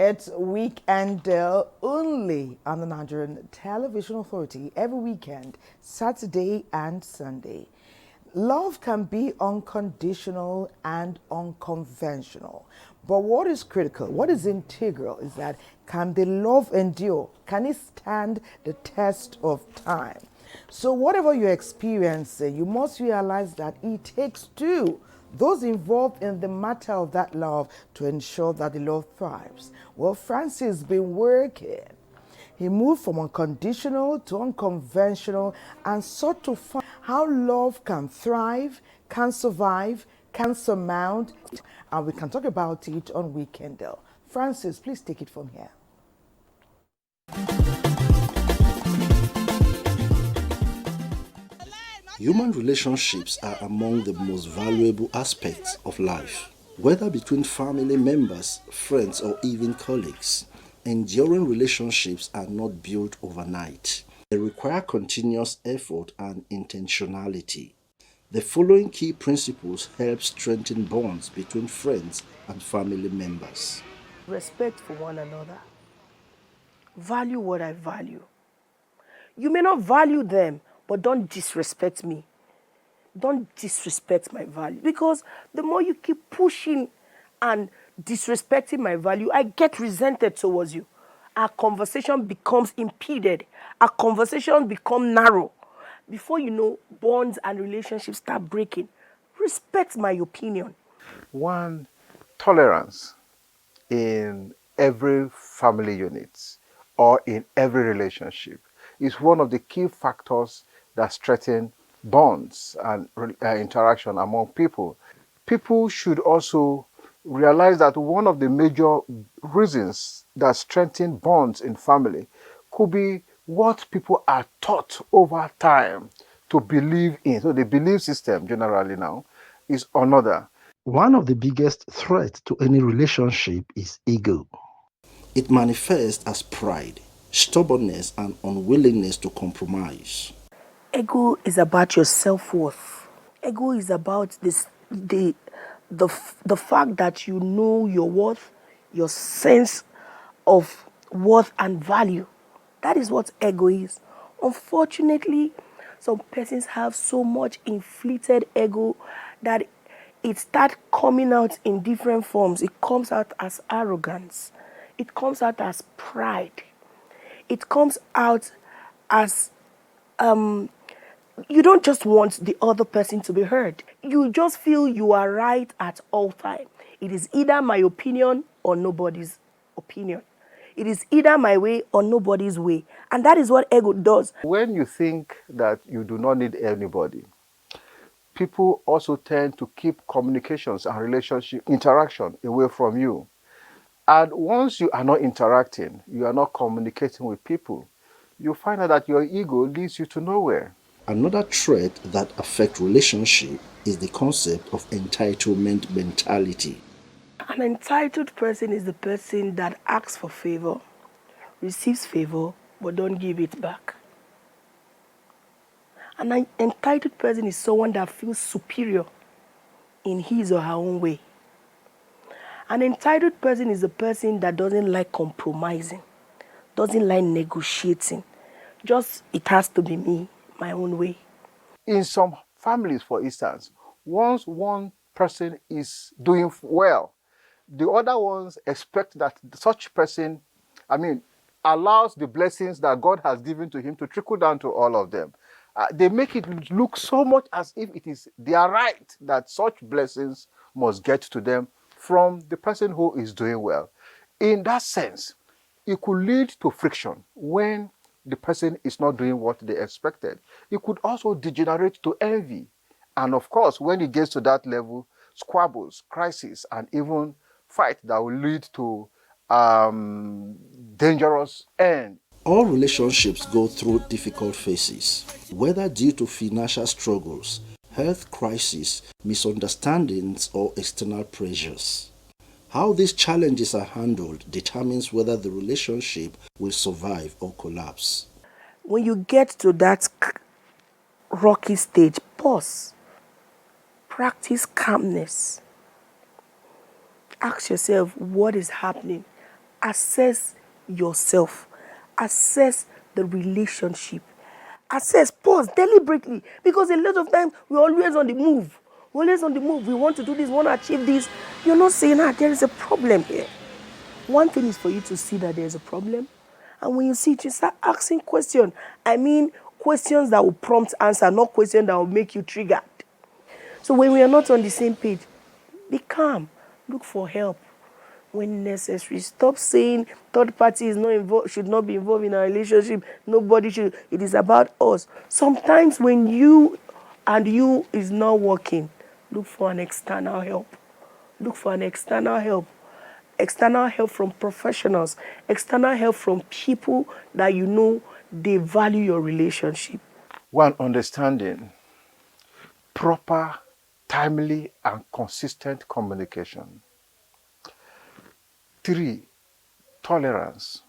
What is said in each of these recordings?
It's Weekend only on the Nigerian Television Authority every weekend, Saturday and Sunday. Love can be unconditional and unconventional. But what is critical, what is integral is that can the love endure? Can it stand the test of time? So whatever you're experiencing, you must realize that it takes two, those involved in the matter of that love, to ensure that the love thrives. Well, Francis has been working. He moved from unconditional to unconventional and sought to find how love can thrive, can survive, can surmount, and we can talk about it on Weekendel. Francis, please take it from here. Human relationships are among the most valuable aspects of life, whether between family members, friends, or even colleagues. Enduring relationships are not built overnight. They require continuous effort and intentionality. The following key principles help strengthen bonds between friends and family members. Respect for one another. Value what I value. You may not value them, but don't disrespect me. Don't disrespect my value. Because the more you keep pushing and disrespecting my value, I get resented towards you. Our conversation becomes impeded. Our conversation becomes narrow. Before you know, bonds and relationships start breaking. Respect my opinion. One, tolerance in every family unit or in every relationship is one of the key factors that strengthen bonds and interaction among people. People should also realize that one of the major reasons that strengthen bonds in family could be what people are taught over time to believe in. So the belief system generally now is another. One of the biggest threats to any relationship is ego. It manifests as pride, stubbornness, and unwillingness to compromise. Ego is about your self-worth. Ego is about the fact that you know your worth, your sense of worth and value. That is what ego is. Unfortunately, some persons have so much inflated ego that it starts coming out in different forms. It comes out as arrogance. It comes out as pride. It comes out as you don't just want the other person to be heard. You just feel you are right at all times. It is either my opinion or nobody's opinion. It is either my way or nobody's way. And that is what ego does. When you think that you do not need anybody, people also tend to keep communications and relationship interaction away from you. And once you are not interacting, you are not communicating with people, you find out that your ego leads you to nowhere. Another threat that affects relationship is the concept of entitlement mentality. An entitled person is the person that asks for favor, receives favor, but don't give it back. An entitled person is someone that feels superior in his or her own way. An entitled person is a person that doesn't like compromising, doesn't like negotiating. Just, it has to be me, my own way. In some families, for instance, once one person is doing well, the other ones expect that such person, allows the blessings that God has given to him to trickle down to all of them. They make it look so much as if it is their right that such blessings must get to them from the person who is doing well. In that sense, it could lead to friction when the person is not doing what they expected. It could also degenerate to envy. And of course, when it gets to that level, squabbles, crises, and even fight that will lead to dangerous end. All relationships go through difficult phases, whether due to financial struggles, health crises, misunderstandings, or external pressures. How these challenges are handled determines whether the relationship will survive or collapse. When you get to that rocky stage, pause. Practice calmness. Ask yourself what is happening Assess yourself. Assess the relationship. Assess, pause deliberately. Because a lot of times we're always on the move. We're always on the move. We want to do this, we want to achieve this. You're not saying, there is a problem here. One thing is for you to see that there's a problem. And when you see it, you start asking questions. I mean, questions that will prompt answer, not questions that will make you triggered. So when we are not on the same page, be calm. Look for help when necessary. Stop saying third party is not should not be involved in our relationship. Nobody should. It is about us. Sometimes when you is not working, look for an external help. Look for an external help. External help from professionals. External help from people that you know they value your relationship. One, understanding proper, timely, and consistent communication. 3, tolerance.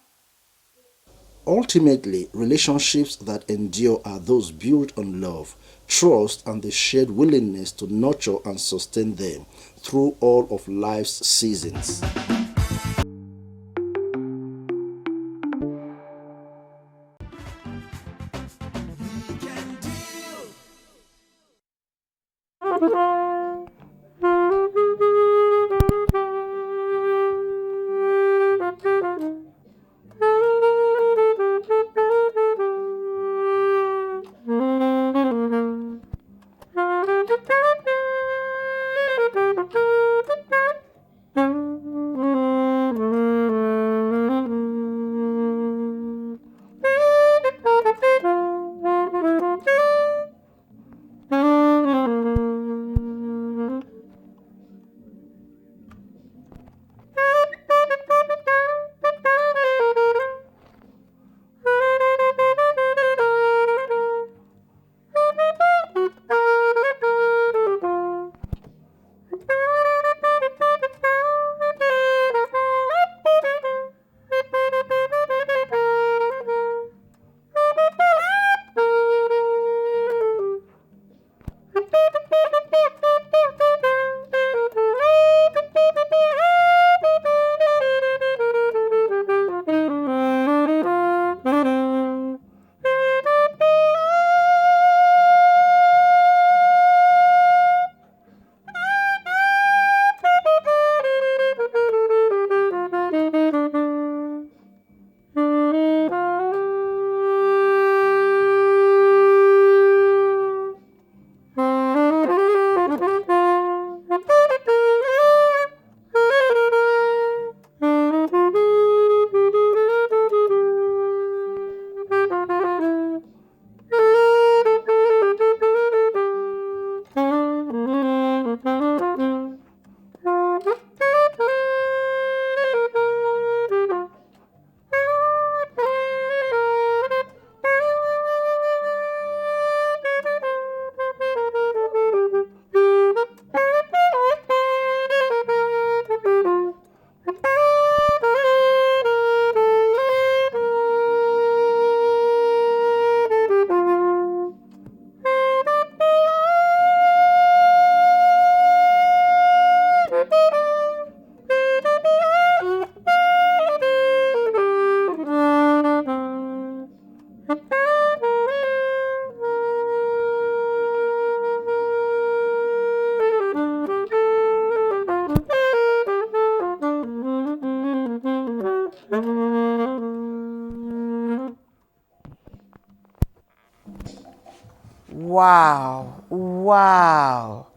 Ultimately, relationships that endure are those built on love, trust, and the shared willingness to nurture and sustain them through all of life's seasons. Wow. Wow.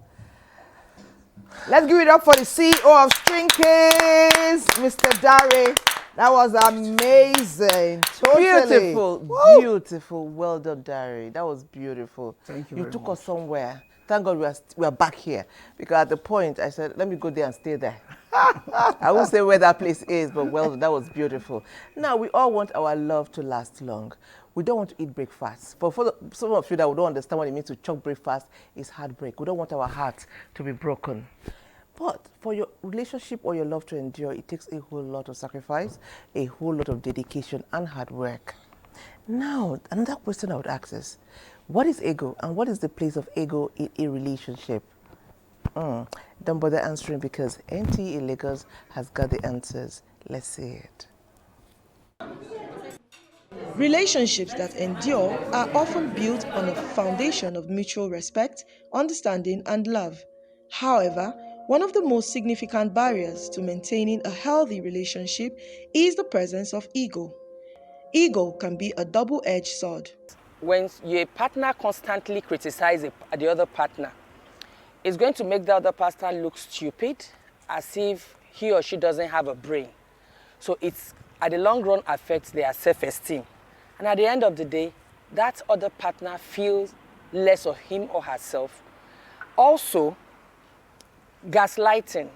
Let's give it up for the CEO of String Kings, Mr. Dare. That was amazing. Totally. Beautiful, Woo! beautiful. Well done, Dari. That was beautiful. Thank you You very took much. us somewhere. Thank God we are back here. Because at the point, I said, let me go there and stay there. I won't say where that place is, but well, that was beautiful. Now, we all want our love to last long. We don't want to eat breakfast. For some of you that don't understand what it means to chop breakfast, is heartbreak. We don't want our heart to be broken. But for your relationship or your love to endure, it takes a whole lot of sacrifice, a whole lot of dedication and hard work. Now, another question I would ask is, what is ego and what is the place of ego in a relationship? Don't bother answering because NTA Lagos has got the answers. Let's see it. Relationships that endure are often built on a foundation of mutual respect, understanding, and love. However, one of the most significant barriers to maintaining a healthy relationship is the presence of ego. Ego can be a double-edged sword. When your partner constantly criticizes the other partner, it's going to make the other partner look stupid, as if he or she doesn't have a brain. So it's, at the long run, affects their self-esteem. And at the end of the day, that other partner feels less of him or herself. Also, gaslighting.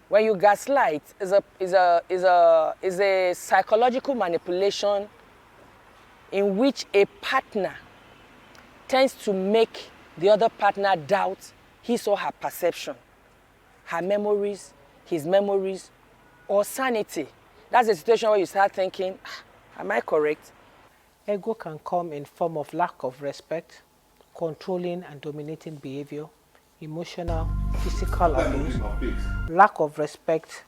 When you gaslight, is a psychological manipulation in which a partner tends to make the other partner doubt his or her perception, her memories, his memories, or sanity. That's a situation where you start thinking, am I correct? Ego can come in form of lack of respect, controlling and dominating behavior, emotional, physical abuse, lack of respect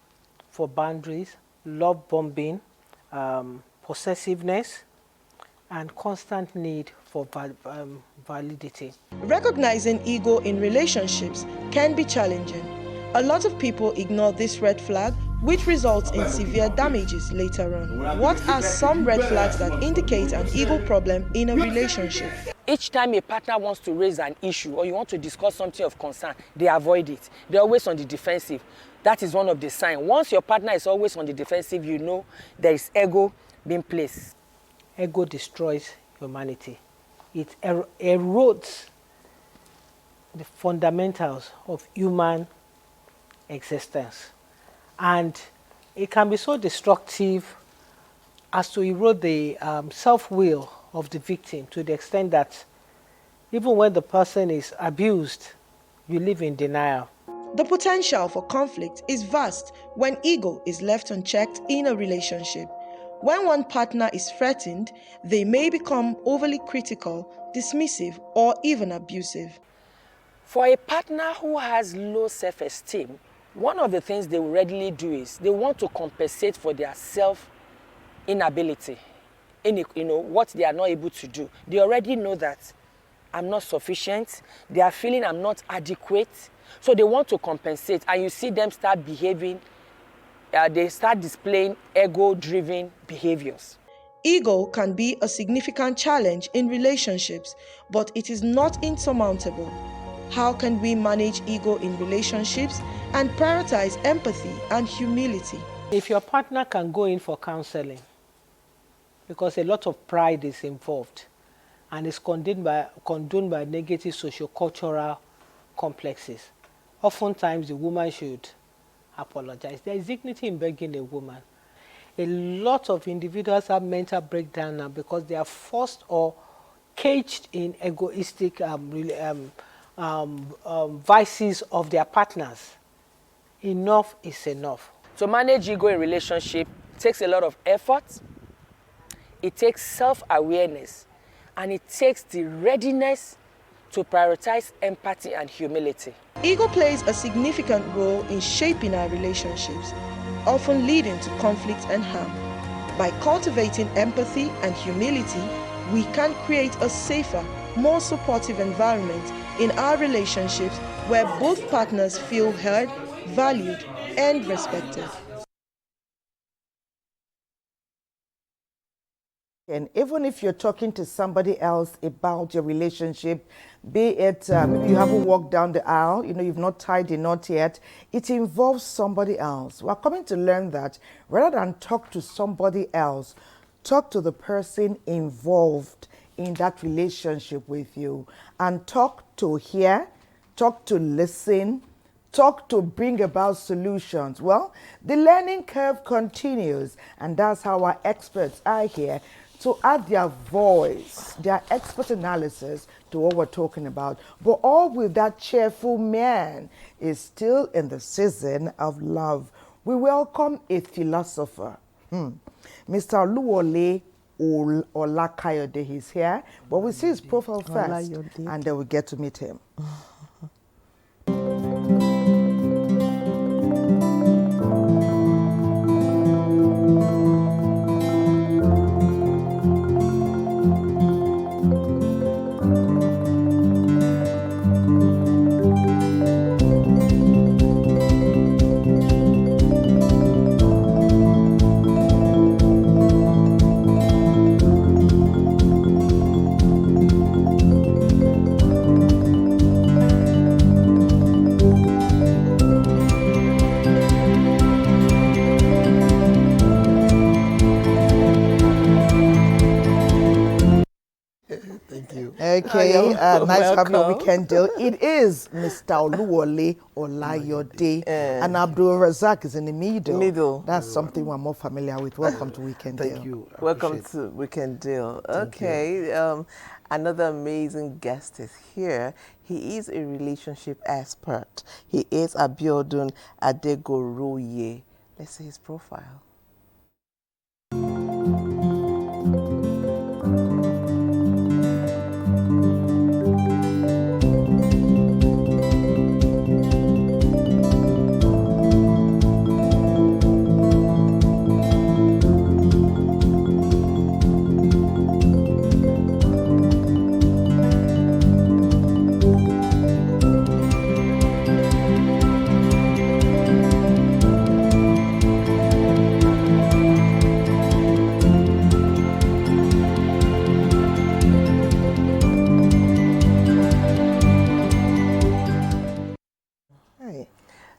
for boundaries, love bombing, possessiveness, and constant need for validity. Recognizing ego in relationships can be challenging. A lot of people ignore this red flag, which results in severe damages later on. What are some red flags that indicate an ego problem in a relationship? Each time a partner wants to raise an issue or you want to discuss something of concern, they avoid it. They're always on the defensive. That is one of the signs. Once your partner is always on the defensive, you know there is ego being placed. Ego destroys humanity. It erodes the fundamentals of human existence. And it can be so destructive as to erode the self-will of the victim, to the extent that even when the person is abused, you live in denial. The potential for conflict is vast when ego is left unchecked in a relationship. When one partner is threatened, they may become overly critical, dismissive, or even abusive. For a partner who has low self-esteem, one of the things they will readily do is they want to compensate for their self-inability, what they are not able to do. They already know that I'm not sufficient. They are feeling I'm not adequate. So they want to compensate, and you see them start behaving, they start displaying ego-driven behaviors. Ego can be a significant challenge in relationships, but it is not insurmountable. How can we manage ego in relationships and prioritize empathy and humility? If your partner can go in for counseling, because a lot of pride is involved and is condoned by negative sociocultural complexes, oftentimes the woman should apologize. There is dignity in begging a woman. A lot of individuals have mental breakdown now because they are forced or caged in egoistic vices of their partners. Enough is enough. To manage ego in relationship takes a lot of effort. It takes self-awareness, and it takes the readiness to prioritize empathy and humility. Ego plays a significant role in shaping our relationships, often leading to conflict and harm. By cultivating empathy and humility, we can create a safer, more supportive environment in our relationships where both partners feel heard, valued, and respected. And even if you're talking to somebody else about your relationship, be it maybe you haven't walked down the aisle, you've not tied the knot yet, it involves somebody else. We're coming to learn that rather than talk to somebody else, talk to the person involved in that relationship with you, and talk to hear, talk to listen, talk to bring about solutions. Well, the learning curve continues, and that's how our experts are here to add their voice, their expert analysis to what we're talking about. But all with that cheerful man is still in the season of love. We welcome a philosopher, Mr. Oluwole Olakayode. He's here, but we'll see his profile first, and then we'll get to meet him. Okay, nice having you on welcome. Weekend Deal. It is Mr. Oluwole Olayode, and Abdul Razak is in the middle. That's something we're more familiar with. Welcome to Weekend Deal. Thank you. I Welcome appreciate to Weekend Deal. Thank you. Okay, another amazing guest is here. He is a relationship expert. He is Abiodun Adegoroye. Let's see his profile.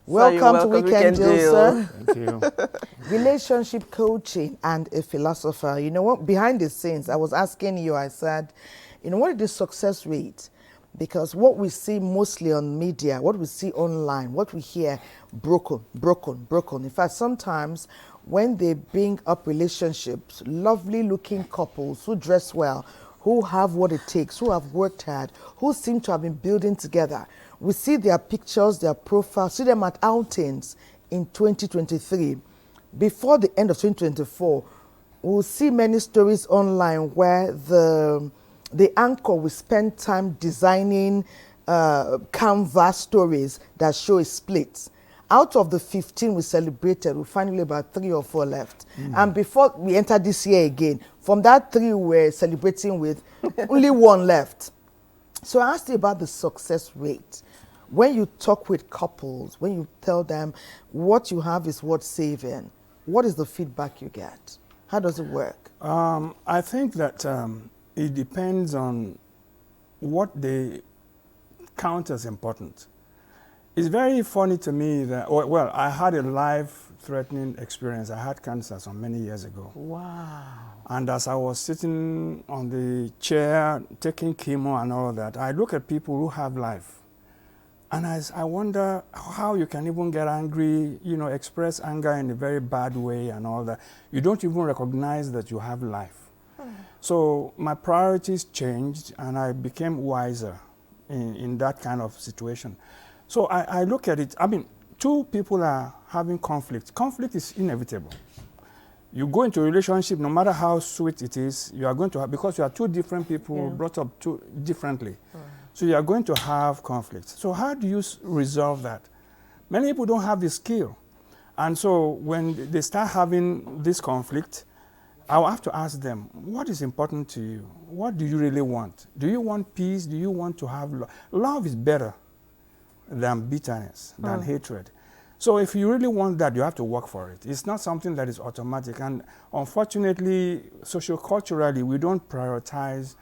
Welcome to Weekend Deal, sir. Thank you. Relationship coaching and a philosopher. You know what? Behind the scenes, I was asking you, I said, you know, what is the success rate? Because what we see mostly on media, what we see online, what we hear, broken. In fact, sometimes when they bring up relationships, lovely looking couples who dress well, who have what it takes, who have worked hard, who seem to have been building together. We see their pictures, their profiles, see them at outings in 2023. Before the end of 2024, we'll see many stories online where the anchor will spend time designing canvas stories that show a split. Out of the 15 we celebrated, we finally about 3 or 4 left. And before we enter this year again, from that 3 we're celebrating with, only 1 left. So I asked you about the success rate. When you talk with couples, when you tell them what you have is worth saving, what is the feedback you get? How does it work? I think that it depends on what they count as important. It's very funny to me that, well, I had a life-threatening experience. I had cancer some many years ago. Wow. And as I was sitting on the chair, taking chemo and all that, I look at people who have life. And I wonder how you can even get angry, you know, express anger in a very bad way and all that. You don't even recognize that you have life. So my priorities changed and I became wiser in that kind of situation. So I look at it, I mean, 2 people are having conflict. Conflict is inevitable. You go into a relationship, no matter how sweet it is, you are going to have, because you are 2 different people brought up differently. So you are going to have conflicts. So how do you resolve that? Many people don't have the skill. And so when they start having this conflict, I'll have to ask them, what is important to you? What do you really want? Do you want peace? Do you want to have love? Love is better than bitterness, than hatred. So if you really want that, you have to work for it. It's not something that is automatic. And unfortunately, socioculturally, we don't prioritize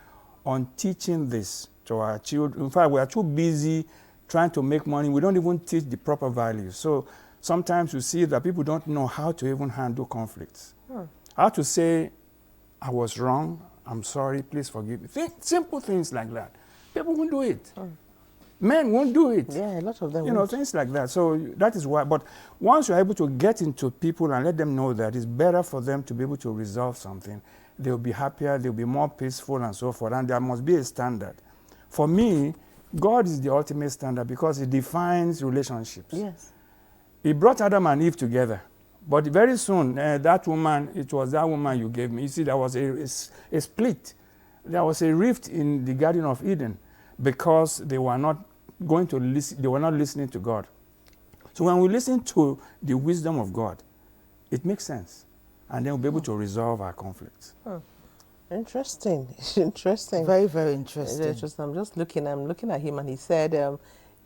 on teaching this to our children. In fact, we are too busy trying to make money. We don't even teach the proper values. So sometimes you see that people don't know how to even handle conflicts. How to say, I was wrong, I'm sorry, please forgive me. Simple things like that. People won't do it. Men won't do it. Yeah, a lot of them You know, things like that. So that is why. But once you're able to get into people and let them know that it's better for them to be able to resolve something, they'll be happier, they'll be more peaceful and so forth. And there must be a standard. For me, God is the ultimate standard because He defines relationships. Yes. He brought Adam and Eve together. But very soon, that woman, it was that woman you gave me. You see, there was a split. There was a rift in the Garden of Eden because they were not going to listen, they were not listening to God. So when we listen to the wisdom of God, it makes sense. And then we'll be able to resolve our conflicts. Interesting. Interesting. Very, very interesting. I'm looking at him and he said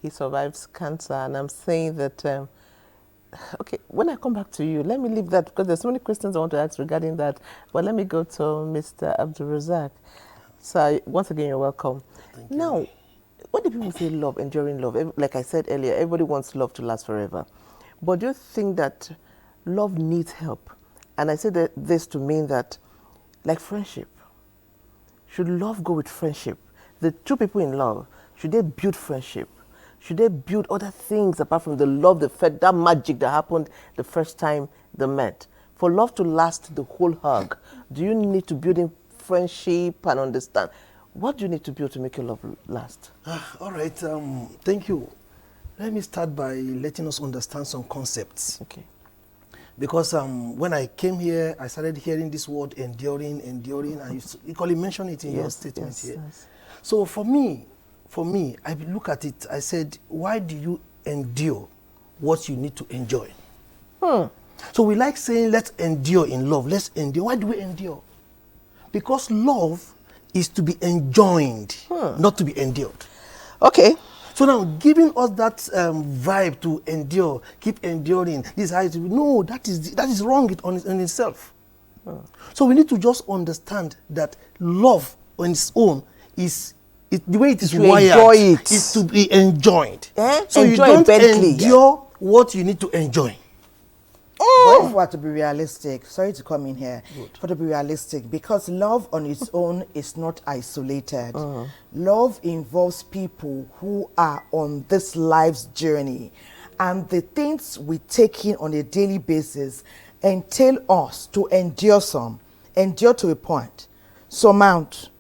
he survives cancer, and I'm saying that okay, when I come back to you, let me leave that because there's so many questions I want to ask regarding that. But let me go to Mr. Abdul Razak. So once again, you're welcome. Thank you. Now, what do people say love, enduring love? Like I said earlier, everybody wants love to last forever. But do you think that love needs help? And I say this to mean that, like friendship, should love go with friendship? the two people in love, should they build friendship? Should they build other things apart from the love, that magic that happened the first time they met? For love to last the whole hug, do you need to build in friendship and understand? What do you need to build to make your love last? All right, thank you. Let me start by letting us understand some concepts. Okay. Because when I came here, I started hearing this word enduring, and you equally mentioned it in your statement here. Yes. So for me, I look at it, I said, why do you endure what you need to enjoy? So we like saying, let's endure in love, let's endure. Why do we endure? Because love is to be enjoyed, not to be endured. Okay. So now, giving us that vibe to endure, keep enduring, this is how it will be. No, that is wrong in itself. So we need to just understand that love on its own is the way it is wired is to be enjoyed. So you don't endure what you need to enjoy. But if we are to be realistic, sorry to come in here, but to be realistic, because love on its own is not isolated. Love involves people who are on this life's journey, and the things we take in on a daily basis entail us to endure to a point, surmount,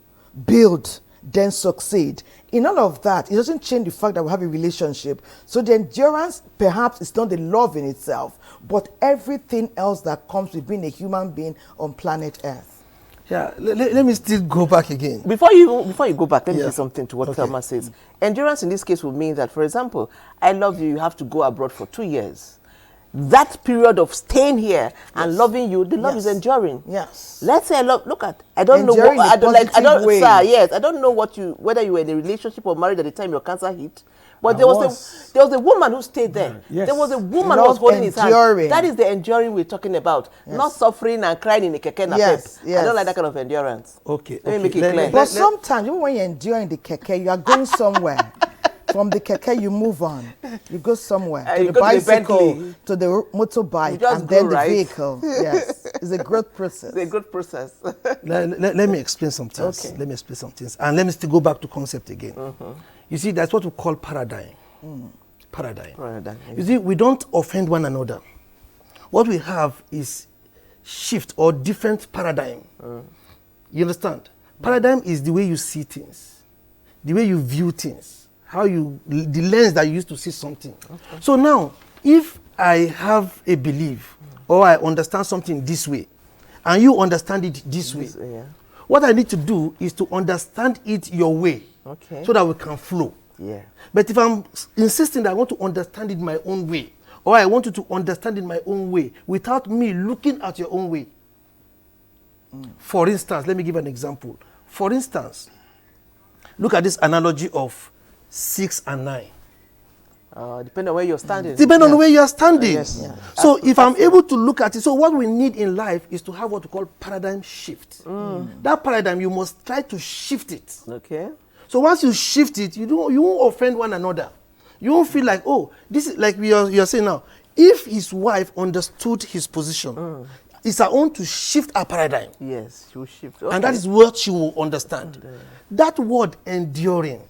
build, then succeed. In all of that, it doesn't change the fact that we have a relationship. So the endurance perhaps is not the love in itself, but everything else that comes with being a human being on planet Earth. Yeah, let me still go back again. Before you go back, let me say something to what Thelma says. Endurance in this case would mean that, for example, I love you, you have to go abroad for 2 years. That period of staying here and loving you, the love is enduring. Yes. Let's say I don't know what I don't like. I don't, sir. Yes, I don't know whether you were in a relationship or married at the time your cancer hit. But there was a woman who stayed there. Yes. There was a woman who was holding his hand. That is the enduring we're talking about. Not suffering and crying in a keke na pep. I don't like that kind of endurance. Okay. Let me make it clear. But sometimes, even when you're enduring the keke, you are going somewhere. From the keke, you move on. You go somewhere. To the bicycle, to the motorbike, and then the vehicle. Yes. It's a growth process. It's a good process. Let me explain some things. Okay. Let me explain some things. And let me still go back to concept again. You see, that's what we call paradigm. Paradigm. You see, we don't offend one another. What we have is shift or different paradigm. You understand? Paradigm is the way you see things, the way you view things. The lens that you use to see something. So now, if I have a belief or I understand something this way, and you understand it this way, what I need to do is to understand it your way, so that we can flow. But if I'm insisting that I want to understand it my own way, or I want you to understand it my own way, without me looking at your own way. For instance, let me give an example. For instance, look at this analogy of 6 and 9. Depending on where you're standing. Depending on where you are standing. So if I'm able to look at it, so what we need in life is to have what we call paradigm shift. That paradigm, you must try to shift it. Okay. So once you shift it, you won't offend one another. You won't feel like, oh, this is like you're saying now. If his wife understood his position, it's her own to shift her paradigm. Yes, she will shift. And that is what she will understand. That word enduring.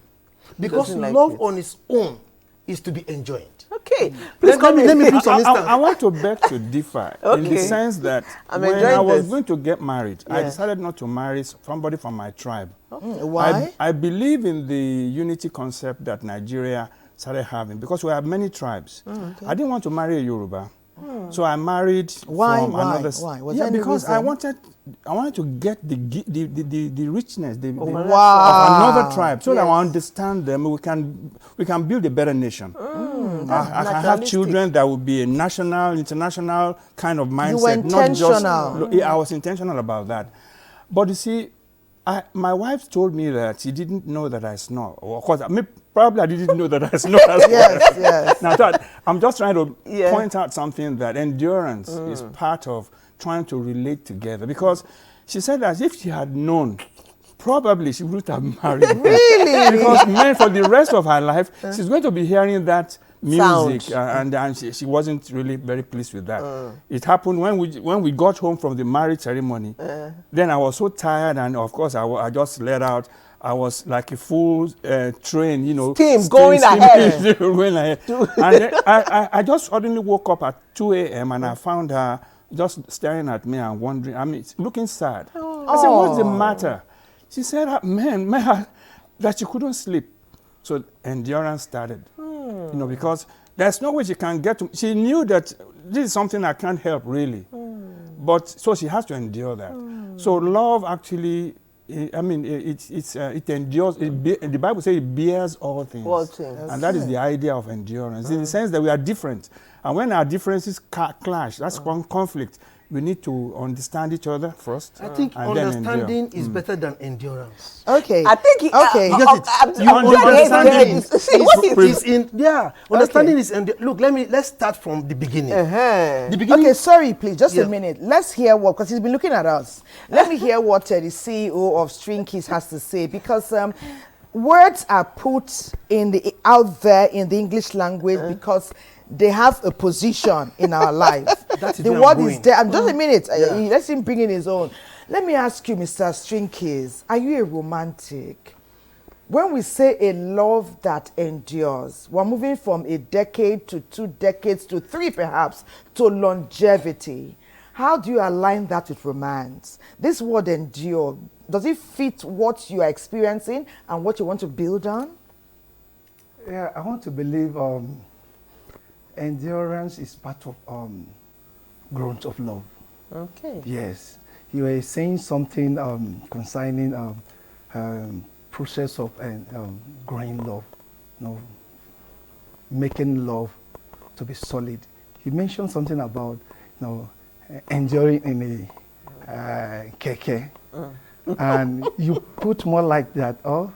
Because love on its own is to be enjoyed. Okay. Please let me do some instance. I want to beg to differ in the sense that when I was going to get married, I decided not to marry somebody from my tribe. Why? I believe in the unity concept that Nigeria started having because we have many tribes. I didn't want to marry a Yoruba. So I married from another. Why? Was there any because reason? I wanted to get the richness of another tribe so that I understand them. We can build a better nation. I can have children that will be a national, international kind of mindset. You were intentional. I was intentional about that. But you see, my wife told me that she didn't know that I snore. Of course, probably I didn't know that I snore as well. Yes. Now, I'm just trying to point out something that endurance is part of trying to relate together. Because she said that if she had known, probably she wouldn't have married me. Really? Because for the rest of her life, she's going to be hearing that music, and she wasn't really very pleased with that. It happened when we got home from the marriage ceremony. Then I was so tired, and of course I just let out. I was like a full train, you know. Steam going ahead. Going ahead. And then I just suddenly woke up at 2 a.m. and I found her just staring at me and wondering, I mean, looking sad. I said, what's the matter? She said, man, that she couldn't sleep. So endurance started, you know, because there's no way she can get to, she knew that this is something I can't help really. But so she has to endure that. So love actually, I mean, it endures. The Bible says it bears all things. All things. And that is the idea of endurance, in the sense that we are different. And when our differences clash, that's one conflict. We need to understand each other first. I think and then understanding endure. is better than endurance. Okay. I think okay. Understanding is in Okay. understanding is in look. Let's start from the beginning. The beginning. Okay, sorry, please, just Yeah. a minute. Let's hear what, because he's been looking at us. Let me hear what the CEO of String Kids has to say, because words are put out there in the English language because they have a position in our life. That is The where word I'm is going. there. Just a minute. Yeah. Let's him bring in his own. Let me ask you, Mr. String Kids, are you a romantic? When we say a love that endures, we're moving from a decade to 2 decades to 3 perhaps to longevity. How do you align that with romance? This word endure, does it fit what you are experiencing and what you want to build on? Yeah, I want to believe endurance is part of growth of love. Okay. Yes, you were saying something concerning process of growing love, you know, making love to be solid. You mentioned something about, you know, enduring in a keke, and you put more like that. Oh,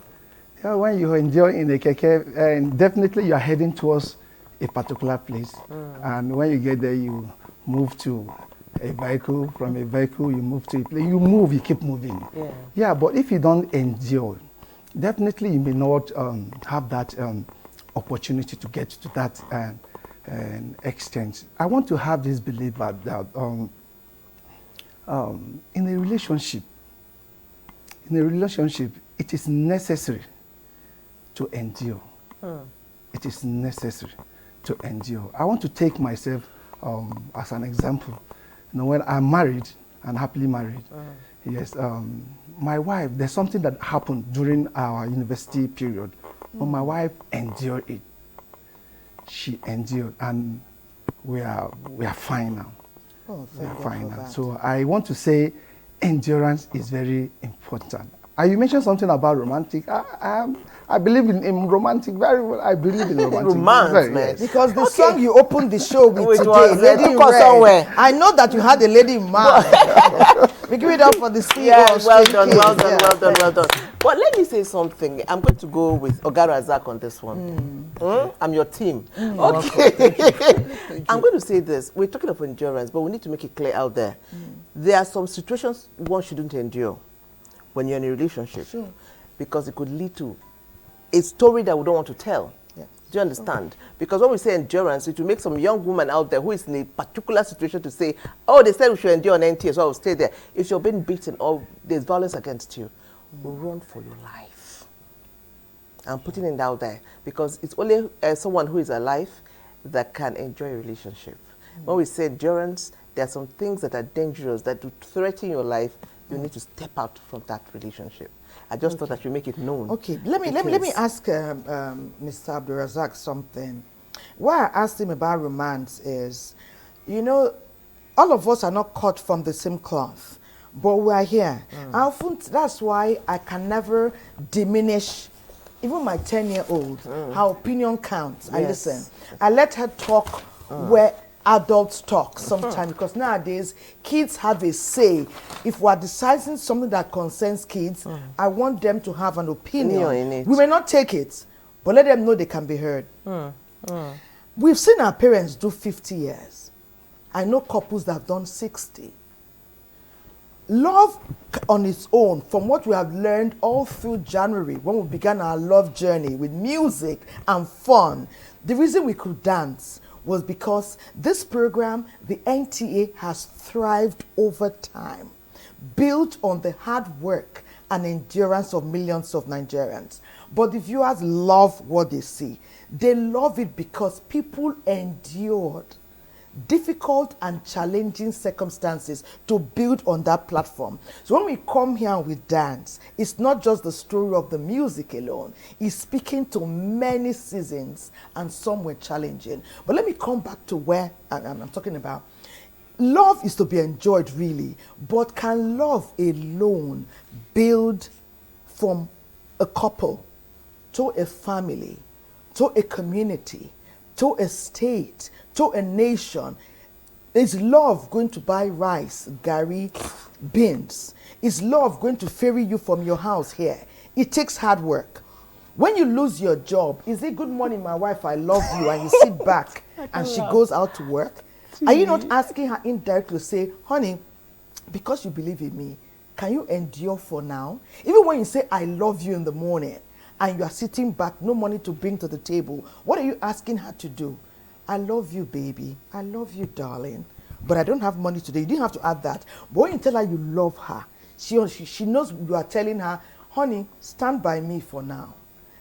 yeah, when you enjoy in a keke, and definitely you are heading towards a particular place, and when you get there, you move to a vehicle. From a vehicle, you move to a place. You move, you keep moving. Yeah, but if you don't endure, definitely you may not have that opportunity to get to that extent. I want to have this belief that in a relationship, it is necessary to endure. It is necessary to endure. I want to take myself as an example. You know, when I'm married and happily married, yes, my wife, there's something that happened during our university period, but my wife endured it. She endured, and we are fine now. Oh, We are thank God fine for now. that. So I want to say endurance is very important. You mentioned something about romantic. I believe in romantic very well. I believe in romantic. Romance, very, man. yes. Because the song you opened the show with Which today, was, Lady in took us Red, somewhere. I know that you had a lady in mind. We give it up for the CEO Yeah, of well String done, well Kids. done, Yeah, well done, thanks. well done. But let me say something. I'm going to go with Ogara Razak on this one. I'm your team. Okay. I'm going to say this. We're talking of endurance, but we need to make it clear out there. There are some situations one shouldn't endure when you're in a relationship. Sure. Because it could lead to a story that we don't want to tell. Yeah. Do you understand? Because when we say endurance, it will make some young woman out there who is in a particular situation to say, oh, they said we should endure on NTA, so I'll stay there. If you're being beaten or there's violence against you, run for your life. I'm putting it out there because it's only someone who is alive that can enjoy a relationship. When we say endurance, there are some things that are dangerous that do threaten your life. You need to step out from that relationship. I just thought that you make it known. Okay, let me ask Mr. Abdulrazak something. Why I asked him about romance is, you know, all of us are not cut from the same cloth, but we are here. That's why I can never diminish even my 10-year-old. Her opinion counts. I Yes. listen. I let her talk where adults talk sometimes, because nowadays kids have a say. If we're deciding something that concerns kids, I want them to have an opinion. In it. We may not take it, but let them know they can be heard. We've seen our parents do 50 years. I know couples that have done 60. Love on its own, from what we have learned all through January when we began our love journey with music and fun, the reason we could dance was because this program, the NTA, has thrived over time, built on the hard work and endurance of millions of Nigerians. But the viewers love what they see. They love it because people endured difficult and challenging circumstances to build on that platform. So when we come here and we dance, it's not just the story of the music alone. It's speaking to many seasons, and some were challenging. But let me come back to where I'm talking about. Love is to be enjoyed, really, but can love alone build from a couple to a family, to a community, to a state, to a nation? Is love going to buy rice, gari, beans? Is love going to ferry you from your house here? It takes hard work. When you lose your job, is it good morning, my wife, I love you, and you sit back and she goes out to work? Are you not asking her indirectly to say, honey, because you believe in me, can you endure for now? Even when you say, I love you in the morning, and you are sitting back, no money to bring to the table, what are you asking her to do? I love you, baby. I love you, darling. But I don't have money today. You didn't have to add that. But when you tell her you love her, she knows you are telling her, honey, stand by me for now.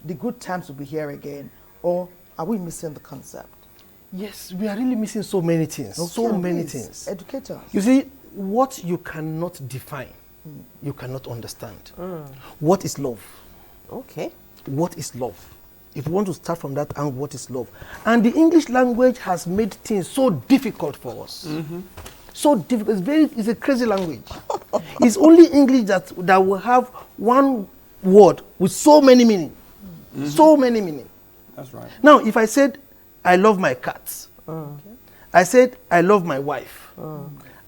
The good times will be here again. Or are we missing the concept? Yes, we are really missing so many things. Okay, so many please, things. educate us. You see, what you cannot define, you cannot understand. What is love? Okay. What is love? If you want to start from that angle, what is love? And the English language has made things so difficult for us. So difficult. It's a crazy language. It's only English that will have one word with so many meaning. So many meaning. That's right. Now, if I said, I love my cats. I said, I love my wife.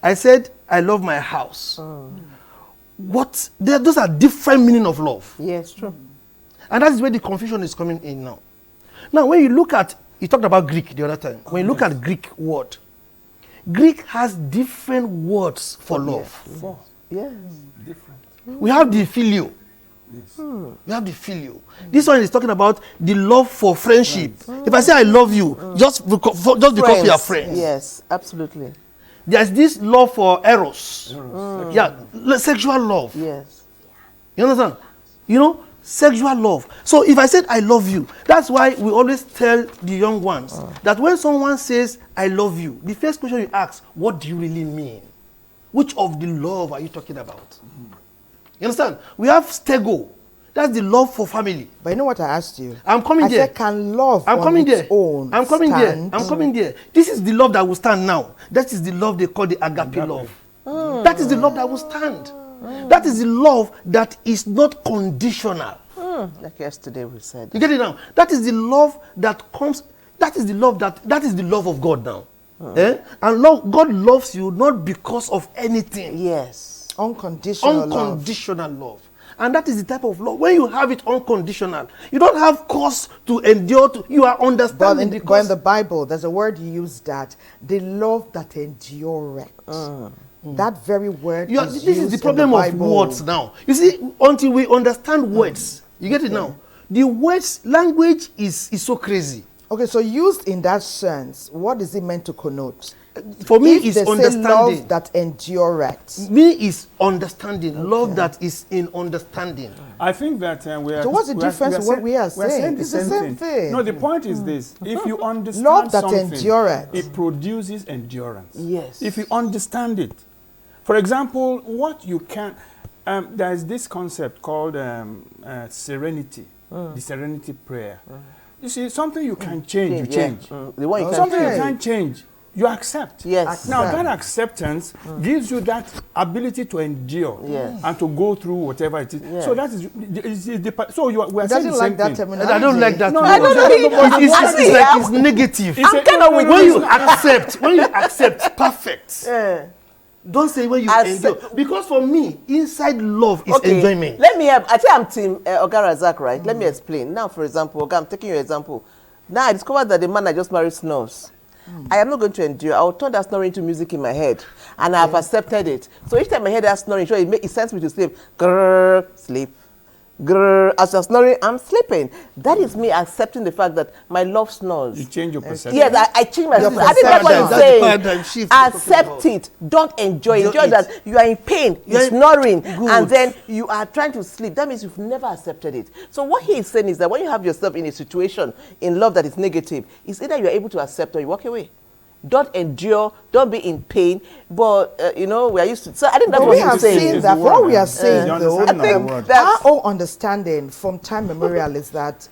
I said, I love my house. Those are different meaning of love. Yes, true. And that is where the confusion is coming in now. Now, when you look at, you talked about Greek the other time. When you look at Greek word, Greek has different words for love. Yes. Different. We have the filio. Yes. We have the filio. This one is talking about the love for friendship. If I say I love you, just because we are friends. Yes, absolutely. There's this love for eros. Sexual love. Yes. You understand? You know, sexual love. So if I said I love you, that's why we always tell the young ones that when someone says I love you, the first question you ask, what do you really mean? Which of the love are you talking about? You understand? We have stego. That's the love for family. But you know what I asked you? I'm coming I there. said, can love I'm on coming its there. own I'm coming stand? there. I'm coming there. This is the love that will stand now. That is the love they call the agape love. That is the love that will stand. That is the love that is not conditional. Like yesterday we said. You get it now? That is the love that comes. That is the love of God now. And God loves you not because of anything. Yes. Unconditional love. And that is the type of love. When you have it unconditional, you don't have cause to endure. You are understanding. But in the Bible, there's a word used that the love that endureth. That very word. This is the problem of words now. You see, until we understand words, you get it now. The words language is so crazy. Okay, so used in that sense, what is it meant to connote? For me, if it's they say understanding. Love that endureth. Me is understanding. Okay. Love that is in understanding. I think that we are. So what's the difference with what we are saying? It's the same thing. No, the point is this: if you understand love that something, endureth, it produces endurance. Yes. If you understand it, for example, what you can, there is this concept called serenity, the serenity prayer. You see, something you can change, you change. The one you something you can't change, you accept. Yes. Now that acceptance gives you that ability to endure and to go through whatever it is. Yes. So that is so we are saying the same thing. Terminology. I don't like that. No, I don't know. It's negative. When you accept, perfect. Don't say when you endure. Because for me, inside love is enjoyment. Let me help. I think I'm Team Oga Razak, right? Let me explain. Now, for example, Oga, I'm taking your example. Now I discovered that the man I just married snores. I am not going to endure. I will turn that snoring into music in my head. And I have accepted it. So each time I hear that snoring, it sends me to sleep. Grrr, sleep. grrr, as you're snoring, I'm sleeping. That is me accepting the fact that my love snores. You change your perception. Yes, I change my Your perception. I think that's what perception, he's that's the saying. paradigm shift you're talking Accept about. it. Don't enjoy Enjoy it. that you are in pain, you're You're snoring, good. and then you are trying to sleep. That means you've never accepted it. So what he is saying is that when you have yourself in a situation in love that is negative, it's either you're able to accept or you walk away. Don't endure, don't be in pain, but we are used to. So I think that's But what we have he's saying. seen It's that the what word, we man. are saying, The though, understanding of the word. our own understanding from time memorial is that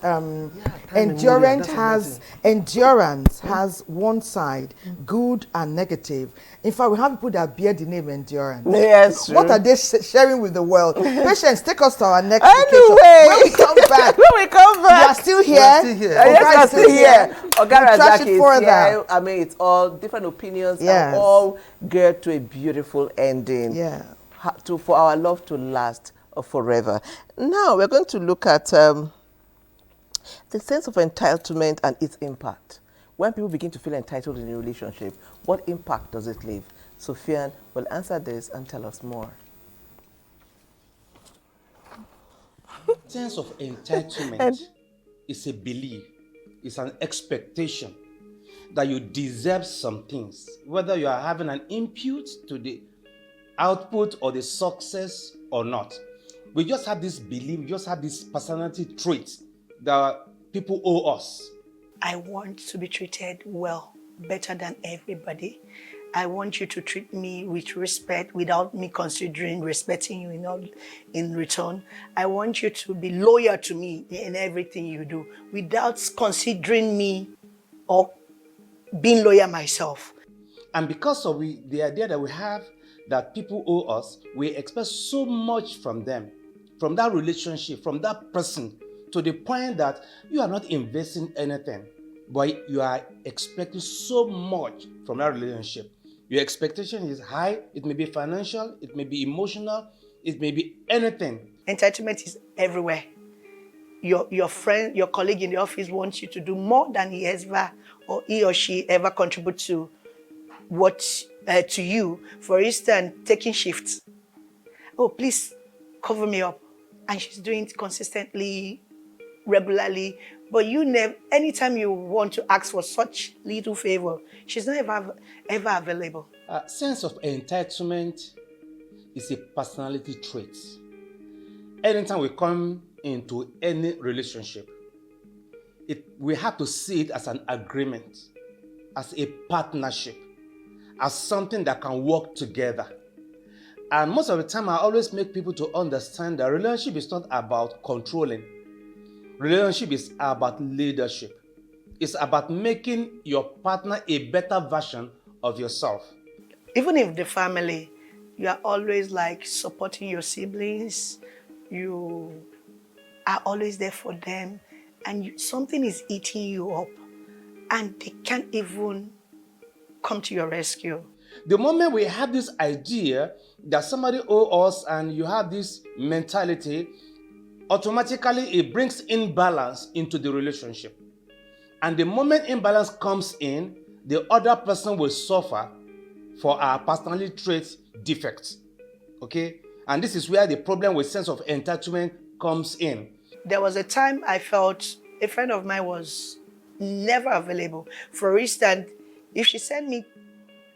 endurance has one side, good and negative. In fact, we have people that bear the name endurance. Yes, What true. are they sharing with the world? Patience, take us to our next Anyway. vacation. When we come back, When we come we are back, still here. We are still here. yes, Oga we are is still here. We'll Oga trash Razak it is further. here. I mean, it's all different opinions Yes. and all geared to a beautiful ending. Yeah. For our love to last forever. Now we're going to look at the sense of entitlement and its impact. When people begin to feel entitled in a relationship, what impact does it leave? Sophian will answer this and tell us more. Sense of entitlement is a belief, it's an expectation that you deserve some things, whether you are having an input to the output or the success or not. We just have this belief, we just have this personality trait that people owe us. I want to be treated well, better than everybody. I want you to treat me with respect without me considering respecting you in return. I want you to be loyal to me in everything you do without considering me or being loyal myself. And because of the idea that we have that people owe us, we expect so much from them, from that relationship, from that person, to the point that you are not investing anything, but you are expecting so much from that relationship. Your expectation is high. It may be financial, it may be emotional, it may be anything. Entitlement is everywhere. Your friend, your colleague in the office wants you to do more than he or she ever contribute to to you. For instance, taking shifts. Oh, please cover me up. And she's doing it consistently, regularly. But you never, anytime you want to ask for such little favor, she's not ever available. Sense of entitlement is a personality trait. Anytime we come into any relationship, we have to see it as an agreement, as a partnership, as something that can work together. And most of the time, I always make people to understand that relationship is not about controlling. Relationship is about leadership. It's about making your partner a better version of yourself. Even if the family, you are always like supporting your siblings, you are always there for them, and something is eating you up, and they can't even come to your rescue. The moment we have this idea that somebody owes us and you have this mentality, automatically it brings imbalance into the relationship. And the moment imbalance comes in, the other person will suffer for our personality trait defects. Okay? And this is where the problem with sense of entitlement comes in. There was a time I felt a friend of mine was never available. For instance, if she sent me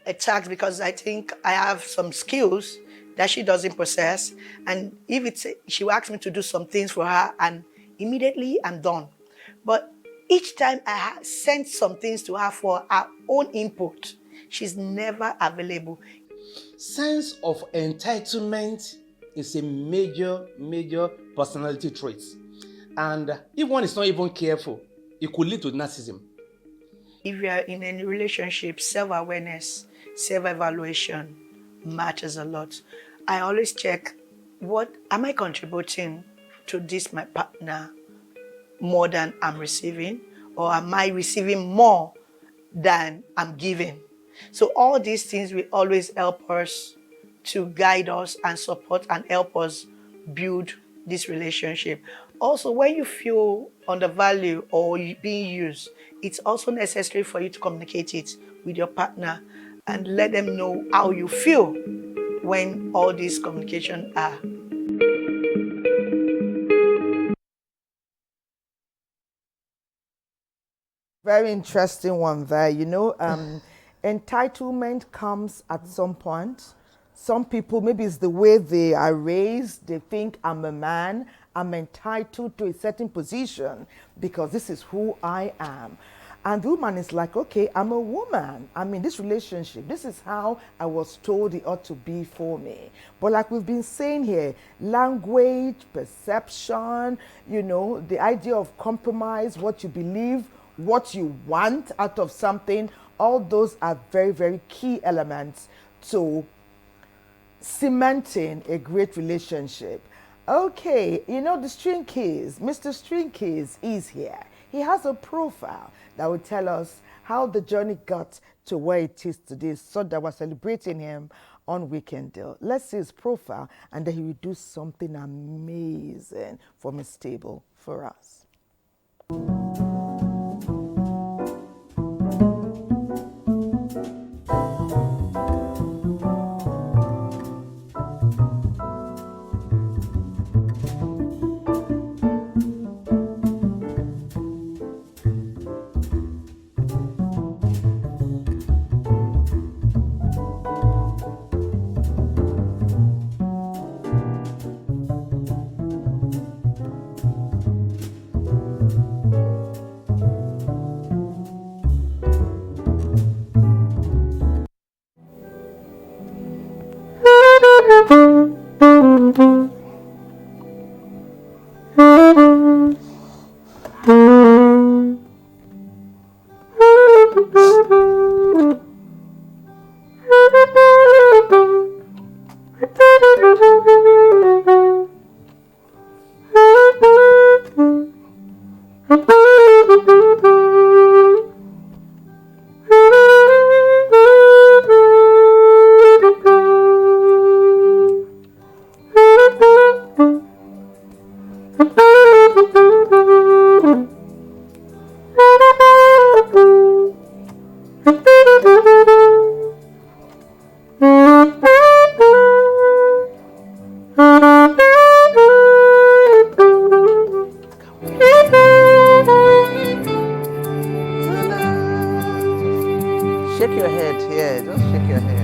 a task because I think I have some skills that she doesn't possess, and if she will ask me to do some things for her, and immediately I'm done. But each time I sent some things to her for her own input, she's never available. Sense of entitlement is a major personality trait. And if one is not even careful, it could lead to narcissism. If you are in any relationship, self-awareness, self-evaluation matters a lot. I always check, what am I contributing to this, my partner, more than I'm receiving? Or am I receiving more than I'm giving? So all these things will always help us to guide us and support and help us build this relationship. Also, when you feel undervalued or being used, it's also necessary for you to communicate it with your partner and let them know how you feel when all these communications are. Very interesting one there. You know, entitlement comes at some point. Some people, maybe it's the way they are raised, they think I'm a man, I'm entitled to a certain position because this is who I am. And the woman is like, okay, I'm a woman. I'm in this relationship. This is how I was told it ought to be for me. But like we've been saying here, language, perception, you know, the idea of compromise, what you believe, what you want out of something, all those are very, very key elements to cementing a great relationship. Okay, you know, the string keys, Mr. String Keys is here. He has a profile that will tell us how the journey got to where it is today, so that we're celebrating him on Weekend Deal. Let's see his profile, and then he will do something amazing from his table for us. Shake your head, yeah, just shake your head.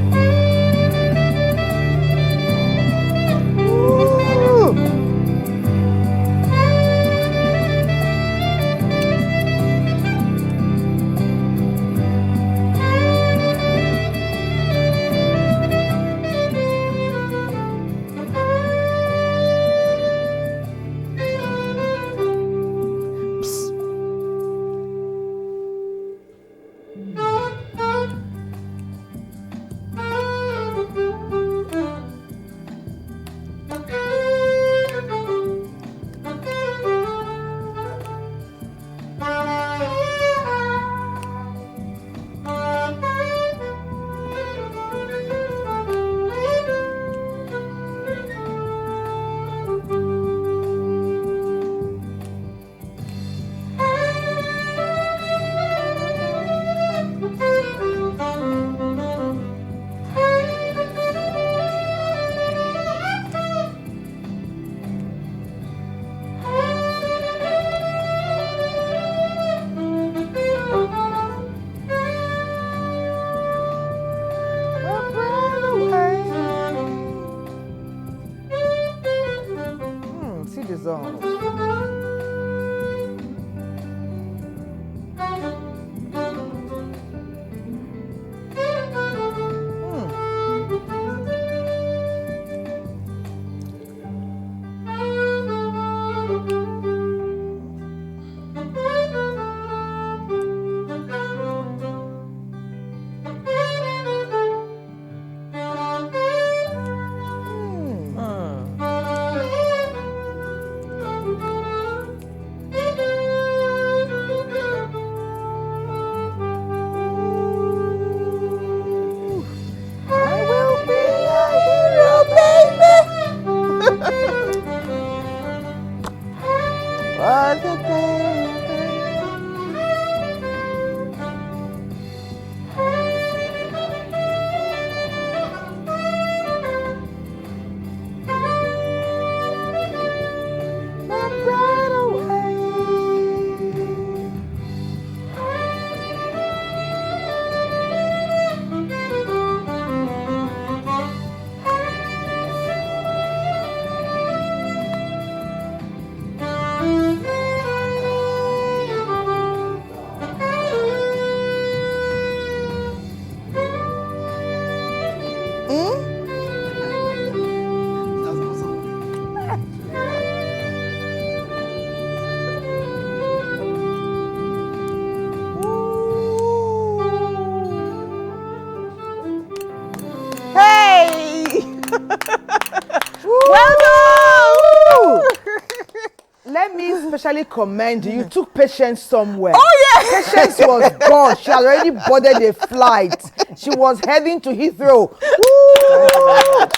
especially commend you. You took Patience somewhere. Oh, yeah. Patience was gone. She had already boarded a flight. She was heading to Heathrow. Woo!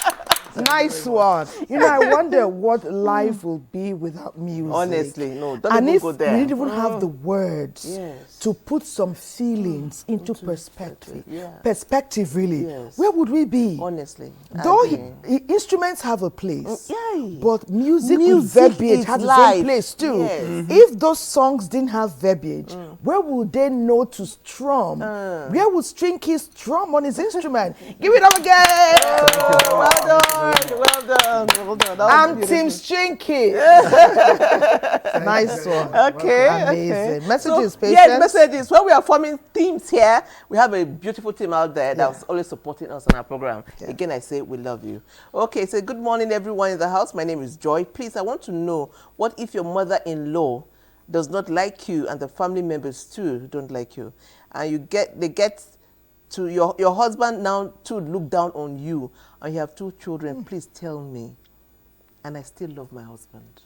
Nice one. You know, I wonder what life will be without music. Honestly, no, don't And even if go there. we didn't even have the words Yes. to put some feelings into perspective. Yeah. Perspective, really. Yes. Where would we be? Honestly. Though I agree. instruments have a place, Yeah. but music with Music verbiage is has its life. own place too. Yes. If those songs didn't have verbiage, where would they know to strum? Where would String Key strum on his instrument? Give it up again! Well done. Well done. Well done. That was I'm beautiful. Team String Key. Nice one. Okay. Amazing. Okay. Messages, So, Patience? yes, messages. When we are forming teams here, we have a beautiful team out there that's always supporting us on our program. Again, I say we love you. Okay, so good morning, everyone in the house. My name is Joy. Please, I want to know, what if your mother-in-law does not like you and the family members too don't like you, and they get to your husband now to look down on you, and you have 2 children? Please tell me, and I still love my husband.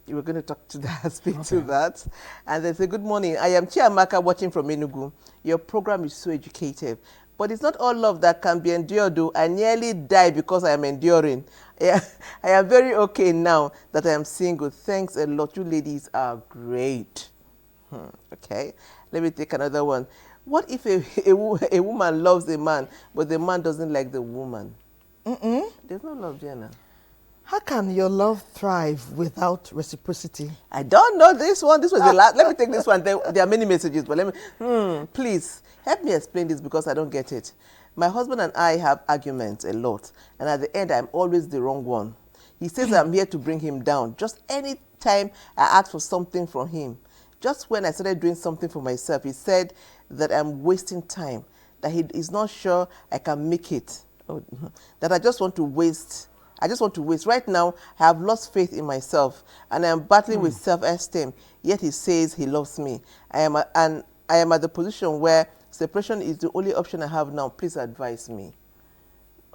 You were going to talk to that, speak to that. And they say, good morning. I am Chiamaka watching from Enugu. Your program is so educative. But it's not all love that can be endured, though. I nearly died because I am enduring. Yeah, I am very okay now that I am single. Thanks a lot. You ladies are great. Okay, let me take another one. What if a woman loves a man, but the man doesn't like the woman? There's no love, Jenna. How can your love thrive without reciprocity? I don't know this one. This was the last. Let me take this one. There are many messages, but let me. Please help me explain this because I don't get it. My husband and I have arguments a lot, and at the end, I'm always the wrong one. He says I'm here to bring him down. Just any time I ask for something from him, just when I started doing something for myself, he said that I'm wasting time, that he is not sure I can make it, that I just want to waste. Right now, I have lost faith in myself, and I am battling with self-esteem. Yet he says he loves me. I am at the position where separation is the only option I have now. Please advise me.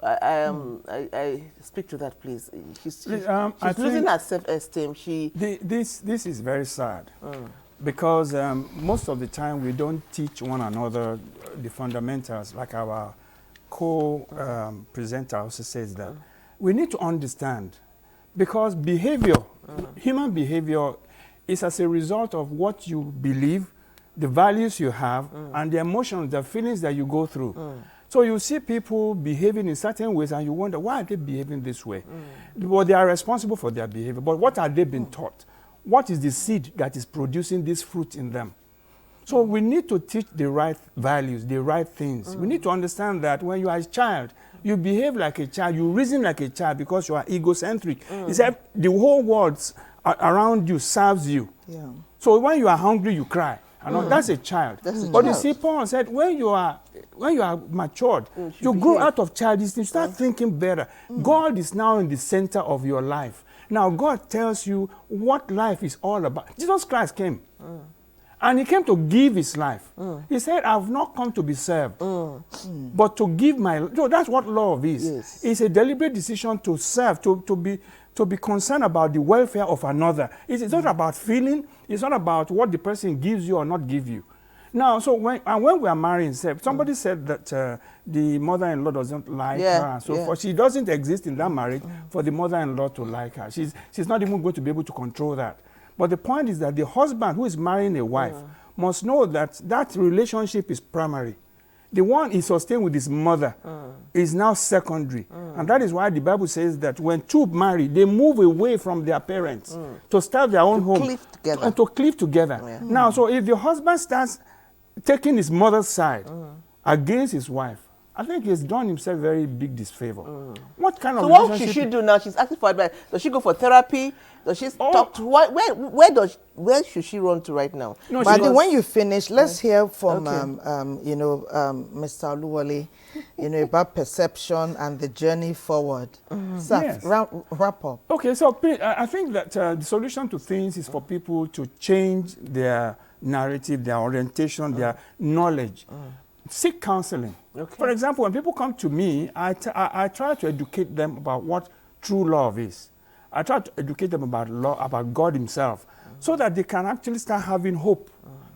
I speak to that, please. She's losing her self-esteem. This is very sad. Because most of the time we don't teach one another the fundamentals, like our co-presenter also says that. We need to understand, because behavior, human behavior, is as a result of what you believe, the values you have, and the emotions, the feelings that you go through. So you see people behaving in certain ways and you wonder, why are they behaving this way? Well, they are responsible for their behavior, but what are they being taught? What is the seed that is producing this fruit in them? So we need to teach the right values, the right things. We need to understand that when you are a child, you behave like a child, you reason like a child because you are egocentric. It's like the whole world around you serves you. Yeah. So when you are hungry, you cry. That's a child. But you see, Paul said, when you are matured, you grow out of childishness, you start thinking better. God is now in the center of your life. Now God tells you what life is all about. Jesus Christ came. And he came to give his life. He said, I've not come to be served, but to give my life. So that's what love is. Yes. It's a deliberate decision to serve, to be concerned about the welfare of another. It's not about feeling. It's not about what the person gives you or not give you. Now, so when we are marrying, somebody said that the mother-in-law doesn't like her and so forth. She doesn't exist in that marriage for the mother-in-law to like her. She's not even going to be able to control that. But the point is that the husband who is marrying a wife must know that that relationship is primary. The one he sustained with his mother is now secondary. And that is why the Bible says that when two marry, they move away from their parents to start their own home. Cleave together. And to cleave together. Yeah. Now, so if the husband starts taking his mother's side against his wife, I think he's done himself very big disfavor. What kind of relationship? So what should she do now? She's asking for advice. Does she go for therapy? Does she talk to where should she run to right now? No, but I think when you finish, let's hear from Mr. Oluwole, about perception and the journey forward. Sir, wrap up. Okay, so I think that the solution to things is for people to change their narrative, their orientation, their knowledge. Seek counseling. Okay. For example, when people come to me, I try to educate them about what true love is. I try to educate them about law, about God himself, so that they can actually start having hope.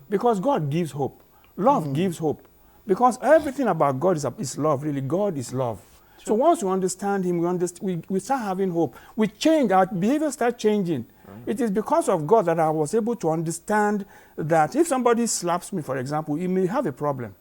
Because God gives hope. Love gives hope. Because everything about God is love, really. God is love. So once we understand him, we start having hope. We change, our behavior starts changing. It is because of God that I was able to understand that if somebody slaps me, for example, he may have a problem.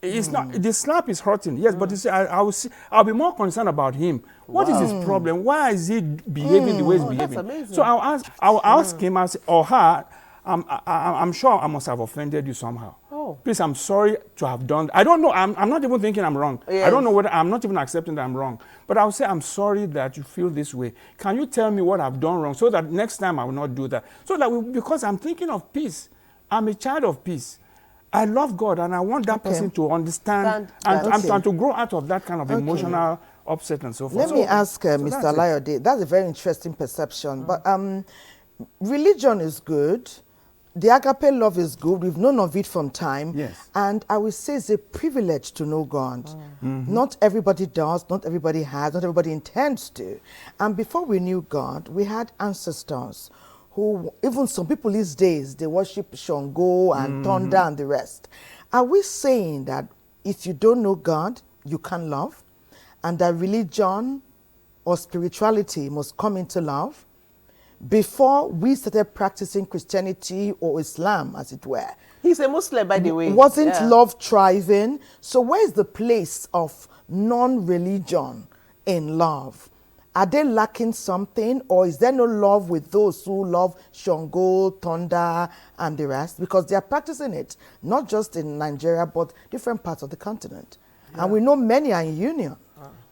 It's not, the slap is hurting, yes, but you see, I'll be more concerned about him. What is his problem? Why is he behaving the way he's behaving? That's amazing. So I'll ask him, or her, I'm sure I must have offended you somehow. Please, I'm sorry to have done. I don't know. I'm not even thinking I'm wrong. Yes. I don't know whether I'm not even accepting that I'm wrong. But I'll say, I'm sorry that you feel this way. Can you tell me what I've done wrong so that next time I will not do that? So that because I'm thinking of peace. I'm a child of peace. I love God and I want that person to understand and to grow out of that kind of emotional upset and so forth. Let me ask Mr. Layode. That's a very interesting perception. But religion is good. The agape love is good. We've known of it from time. Yes. And I would say it's a privilege to know God. Not everybody does, not everybody has, not everybody intends to. And before we knew God, we had ancestors who, even some people these days, they worship Shango and Thunder and the rest. Are we saying that if you don't know God, you can't love? And that religion or spirituality must come into love? Before we started practicing Christianity or Islam, as it were. He's a Muslim, by the way. Wasn't love thriving? So where is the place of non-religion in love? Are they lacking something, or is there no love with those who love Shango, Thunder, and the rest? Because they are practicing it, not just in Nigeria, but different parts of the continent. And we know many are in union.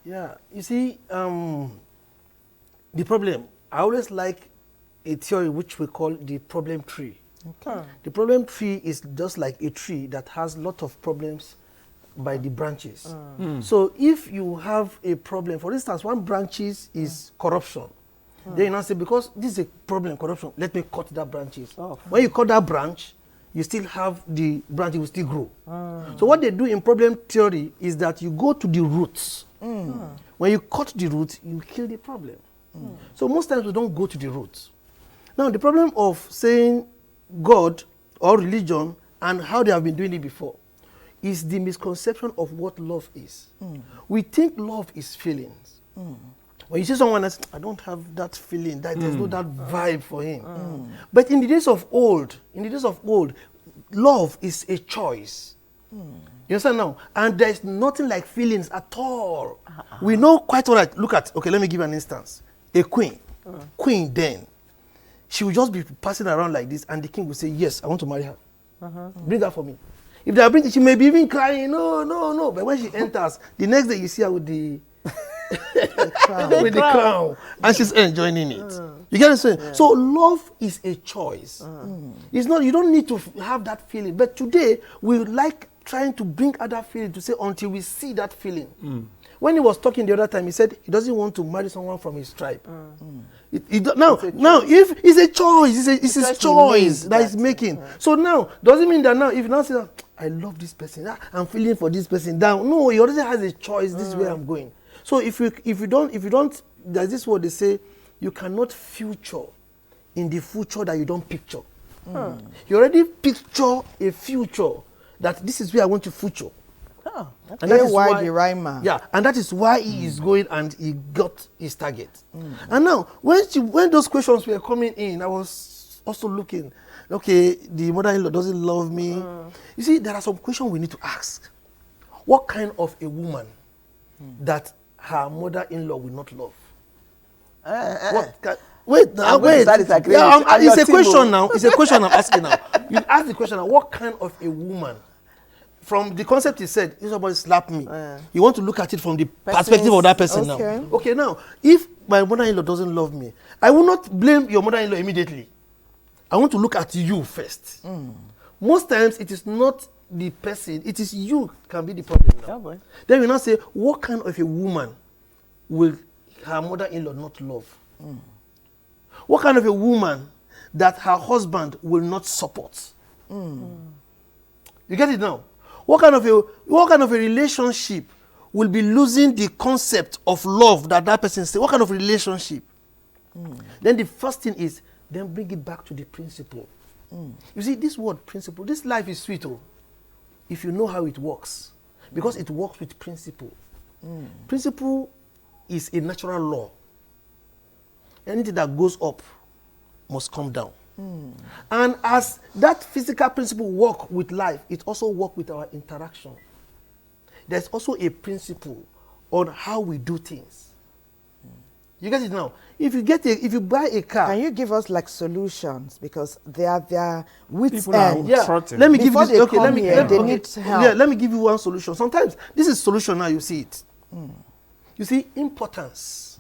Yeah, you see, the problem, I always like a theory which we call the problem tree. The problem tree is just like a tree that has a lot of problems by the branches. So if you have a problem, for instance, one branch is corruption. Then you now say, because this is a problem, corruption, let me cut that branches. When you cut that branch, you still have the branch, it will still grow. So what they do in problem theory is that you go to the roots. When you cut the roots, you kill the problem. So most times we don't go to the roots. Now the problem of saying God or religion and how they have been doing it before is the misconception of what love is. We think love is feelings. When you see someone else, I don't have that feeling, that there's no that vibe for him. But in the days of old, love is a choice. You understand now? And there's nothing like feelings at all. We know quite all right. Look at, okay, let me give you an instance. A queen. Queen then, she will just be passing around like this, and the king will say, yes, I want to marry her. Bring her for me. If they are bringing, she may be even crying, no. But when she enters, the next day you see her with the with the crown, and she's enjoying it. You get what I'm saying? So love is a choice. It's not, you don't need to have that feeling. But today we like trying to bring other feeling to say until we see that feeling. When he was talking the other time, he said he doesn't want to marry someone from his tribe. Now, if it's a choice, it's his choice that he's making. So now, doesn't mean that now, if you now say, I love this person, I'm feeling for this person down. No, he already has a choice. This is where I'm going. So if you don't, there's this word they say, you cannot future in the future that you don't picture. You already picture a future that this is where I want to future. And that is why the rhymer. Yeah, and that is why he is going and he got his target. And now, when those questions were coming in, I was also looking, okay, the mother-in-law doesn't love me. You see, there are some questions we need to ask. What kind of a woman that her mother-in-law will not love? Wait. Yeah, it's a question now. It's a question I'm asking now. You ask the question now, what kind of a woman? From the concept he said, if somebody slap me, you want to look at it from the perspective of that person now. Okay, now, if my mother-in-law doesn't love me, I will not blame your mother-in-law immediately. I want to look at you first. Most times, it is not the person, it is you can be the problem now. Then we now say, what kind of a woman will her mother-in-law not love? What kind of a woman that her husband will not support? You get it now? What kind of a relationship will be losing the concept of love that person says? What kind of relationship? Then the first thing is, then bring it back to the principle. You see, this word principle, this life is sweet, if you know how it works. Because it works with principle. Principle is a natural law. Anything that goes up must come down. And as that physical principle work with life, it also work with our interaction. There's also a principle on how we do things. You get it now? If you buy a car, Can you give us like solutions, because they are wits People are end. trotting. let me Before give you they okay, come let me here, let, they okay. need help. Yeah, let me give you one solution. Sometimes this is solution now, you see it. You see, importance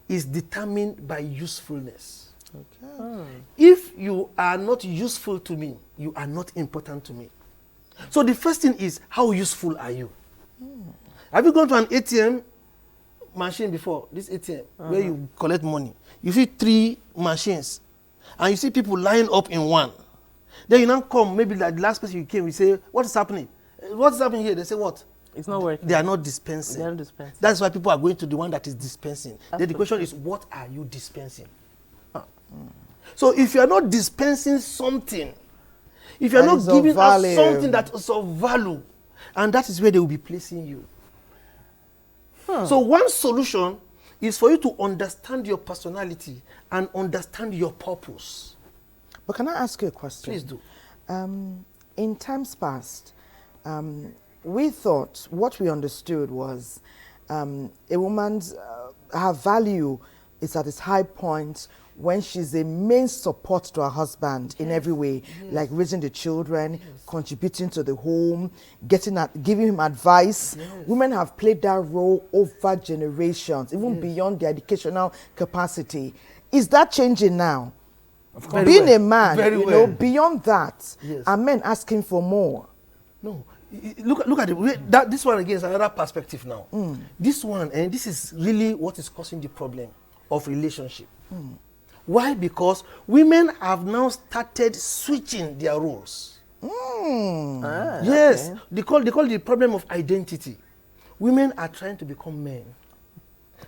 is determined by usefulness. If you are not useful to me, you are not important to me. So the first thing is, how useful are you? Have you gone to an ATM machine before? This ATM, where you collect money. You see 3 machines, and you see people lying up in one. Then you now come, maybe like the last person you came, you say, what is happening? What is happening here? They say, what? It's not working. They are not dispensing. They are not dispensing. That's why people are going to the one that is dispensing. Then the question is, what are you dispensing? So if you are not dispensing something, if you are That not is of giving us value. something that is of value, and that is where they will be placing you. So one solution is for you to understand your personality and understand your purpose. But can I ask you a question? Please do. In times past, we thought, what we understood was a woman's her value is at its high point when she's a main support to her husband in every way, like raising the children, contributing to the home, giving him advice. Women have played that role over generations, even beyond their educational capacity. Is that changing now? Of course. Being a man, Very you well. know, beyond that, Yes. are men asking for more? No, look at it. This one again is another perspective now. This one, and this is really what is causing the problem of relationship. Why? Because women have now started switching their roles. Yes, Okay. they call the problem of identity. Women are trying to become men.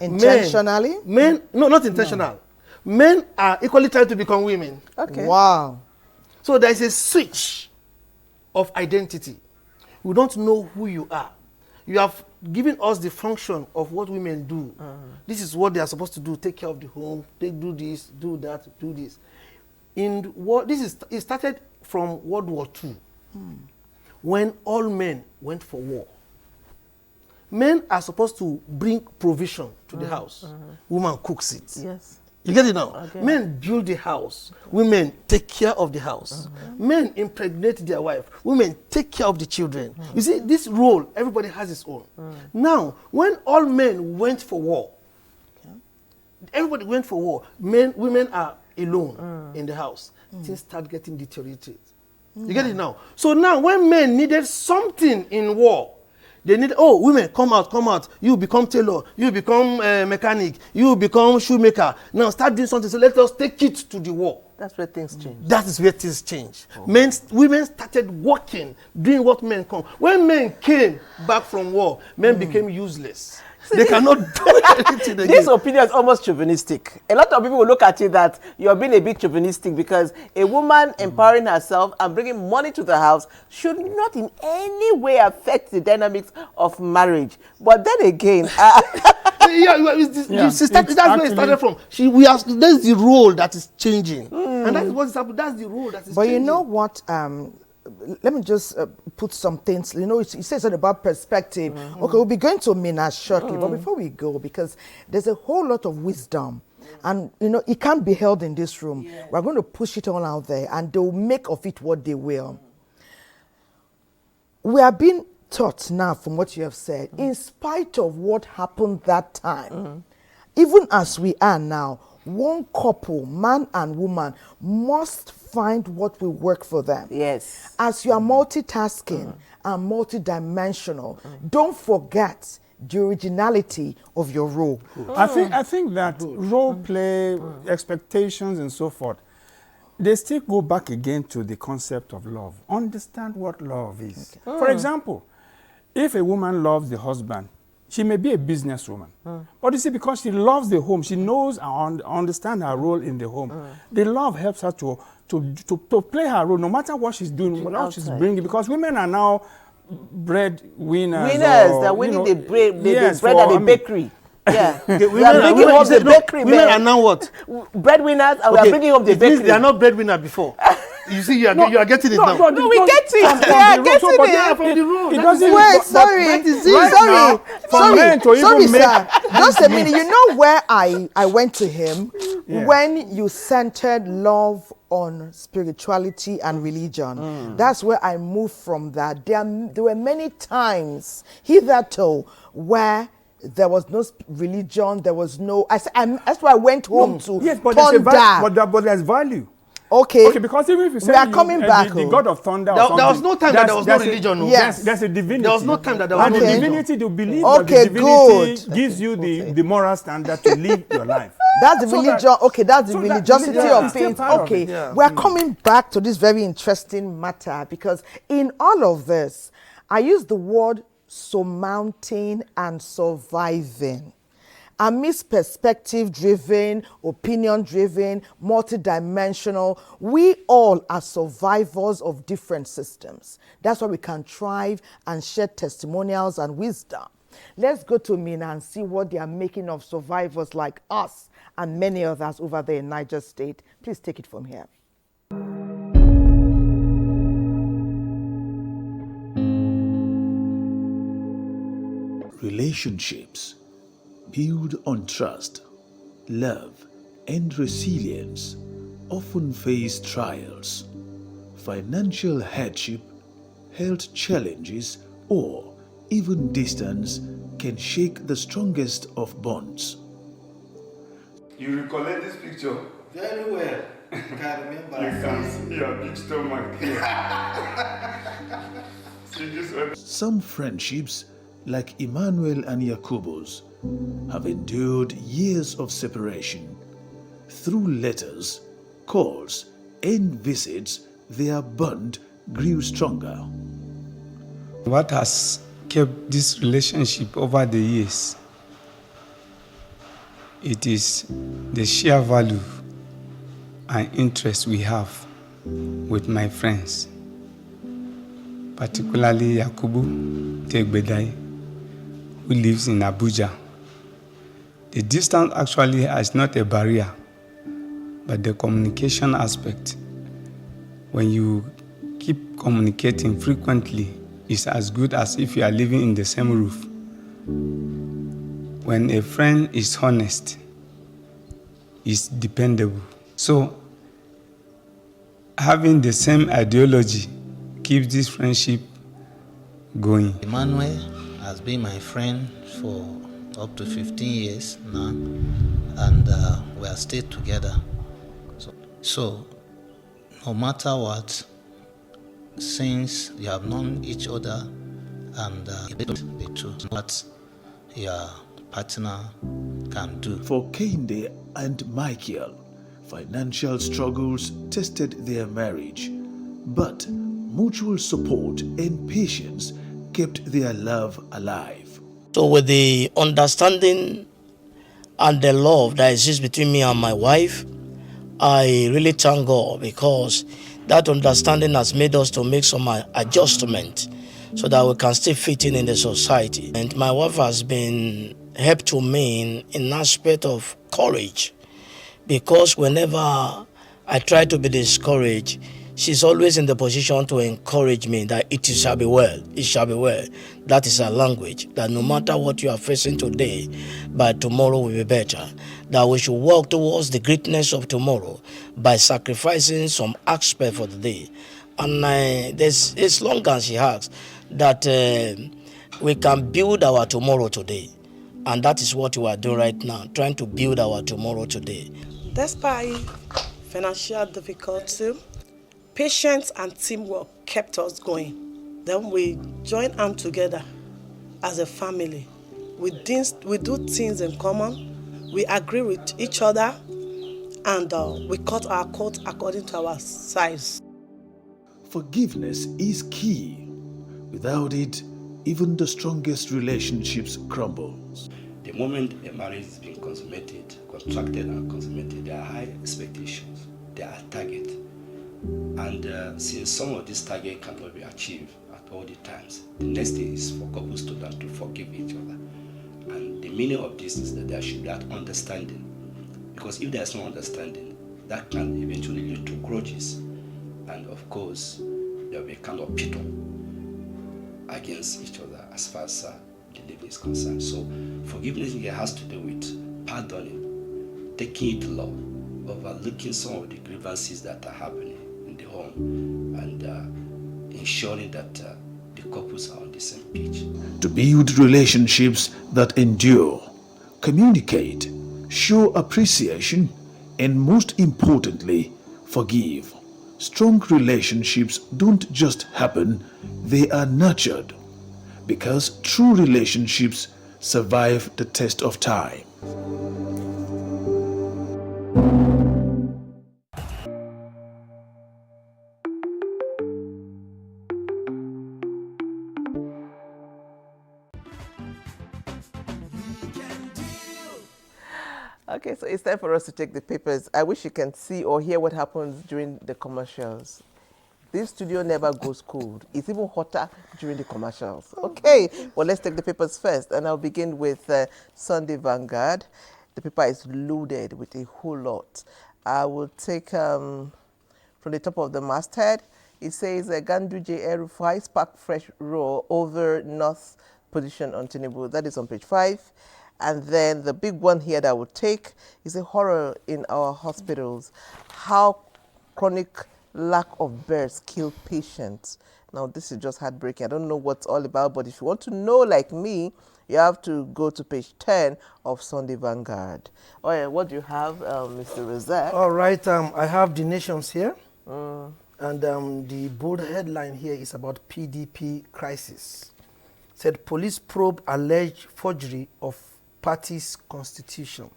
Intentionally? Men, no, not intentional. Men are equally trying to become women. Okay. Wow. So there is a switch of identity. We don't know who you are. You have given us the function of what women do. This is what they are supposed to do: take care of the home, they do this, do that, do this. It started from World War II, when all men went for war. Men are supposed to bring provision to the house. Woman cooks it. Yes. You get it now? Okay. Men build the house. Women take care of the house. Men impregnate their wife. Women take care of the children. You see, this role, everybody has its own. Now, when all men went for war, everybody went for war, women are alone in the house. Things start getting deteriorated. You get it now? So now, when men needed something in war, they need, women, come out. You become tailor. You become mechanic. You become shoemaker. Now start doing something. So let us take it to the war. That's where things change. That is where things change. Women started working, doing what men come. When men came back from war, men became useless. They cannot do anything again. This opinion is almost chauvinistic. A lot of people will look at it that you're being a bit chauvinistic, because a woman empowering herself and bringing money to the house should not in any way affect the dynamics of marriage. But then again, That's where it started from. That's the role that is changing. And that is what is happening. That's the role that is changing. But you know what? Let me just put some things. You know, it says something about perspective. Okay, we'll be going to Mina shortly. But before we go, because there's a whole lot of wisdom. And, you know, it can't be held in this room. We're going to push it all out there, and they'll make of it what they will. We are being taught now, from what you have said, in spite of what happened that time, even as we are now, one couple, man and woman, must find what will work for them. yes. As you are multitasking and multidimensional, don't forget the originality of your role. I think that role play, expectations and so forth, they still go back again to the concept of love. Understand what love is. For example, if a woman loves the husband, She may be a businesswoman, but you see, because she loves the home, she knows and understands her role in the home. The love helps her to play her role, no matter what she's doing, what she's bringing. Because women are now breadwinners. They're winning the bread at the bakery. Yeah, we are bringing up the bakery. Women are now what? Breadwinners, and we are bringing up the bakery. They are not breadwinner before. You see, you are getting it now. No, we get it. They are getting it. From the road. Wait, sorry, sir. Just a minute. You know where I went to him when you centered love on spirituality and religion. That's where I moved from that. There were many times hitherto where there was no religion, there was no. That's why I went home to. Yes, but there's value. Okay, because even if you say we are coming back, the God of Thunder, there was no time that there was no religion. Yes, there's a divinity. There was no time that there was no religion. And the divinity, to believe that the divinity gives you the moral standard to live your life. That's the religion. That's the religiosity of things. Okay, we are coming back to this very interesting matter, because in all of this, I use the word surmounting and surviving. Amidst perspective-driven, opinion-driven, multidimensional, we all are survivors of different systems. That's why we can thrive and share testimonials and wisdom. Let's go to Mina and see what they are making of survivors like us and many others over there in Niger State. Please take it from here. Relationships built on trust, love, and resilience often face trials, financial hardship, health challenges, or even distance can shake the strongest of bonds. You recollect this picture? Very well. I can remember. You can see your big stomach here. See this one? Some friendships, like Emmanuel and Yakubo's, have endured years of separation. Through letters, calls, and visits, their bond grew stronger. What has kept this relationship over the years? It is the sheer value and interest we have with my friends, particularly Yakubu Tegbedai, who lives in Abuja. The distance actually is not a barrier, but the communication aspect. When you keep communicating frequently, it's as good as if you are living in the same roof. When a friend is honest, is dependable. So, having the same ideology keeps this friendship going. Emmanuel has been my friend for up to 15 years now, and we are still together. So no matter what, since you have known each other and the truth, what your partner can do. For Kende and Michael, financial struggles tested their marriage, but mutual support and patience kept their love alive. So with the understanding and the love that exists between me and my wife, I really thank God, because that understanding has made us to make some adjustment so that we can still fit in the society. And my wife has been help to me in aspect of courage, because whenever I try to be discouraged, she's always in the position to encourage me that it shall be well, it shall be well. That is her language, that no matter what you are facing today, by tomorrow will be better. That we should work towards the greatness of tomorrow by sacrificing some aspect for the day. And as long as she asks, that we can build our tomorrow today. And that is what we are doing right now, trying to build our tomorrow today. Despite financial difficulty, patience and teamwork kept us going. Then we joined hands together as a family. We do things in common. We agree with each other, and we cut our coat according to our size. Forgiveness is key. Without it, even the strongest relationships crumble. The moment a marriage is being consummated, contracted and consummated, there are high expectations, there are targets. And since some of these targets cannot be achieved at all the times, the next thing is for couples to learn to forgive each other. And the meaning of this is that there should be that understanding. Because if there's no understanding, that can eventually lead to grudges. And of course, there will be a kind of pittle against each other as far as the living is concerned. So forgiveness here has to do with pardoning, taking it to love, overlooking some of the grievances that are happening in the home, and ensuring that the couples are on the same page. To build relationships that endure, communicate, show appreciation, and most importantly, forgive. Strong relationships don't just happen, they are nurtured. Because true relationships survive the test of time. Okay, so it's time for us to take the papers. I wish you can see or hear what happens during the commercials. This studio never goes cold. It's even hotter during the commercials. Okay, well, let's take the papers first. And I'll begin with Sunday Vanguard. The paper is loaded with a whole lot. I will take from the top of the masthead. It says Ganduje El-Rufai spark fresh row over North position on Tinubu. That is on page 5. And then the big one here that I would take is a horror in our hospitals. How chronic lack of births kill patients. Now, this is just heartbreaking. I don't know what it's all about, but if you want to know like me, you have to go to page 10 of Sunday Vanguard. Oh, yeah, what do you have, Mr. Razak? All right, I have the nations here. And the bold headline here is about PDP crisis. Said police probe alleged forgery of party's constitution.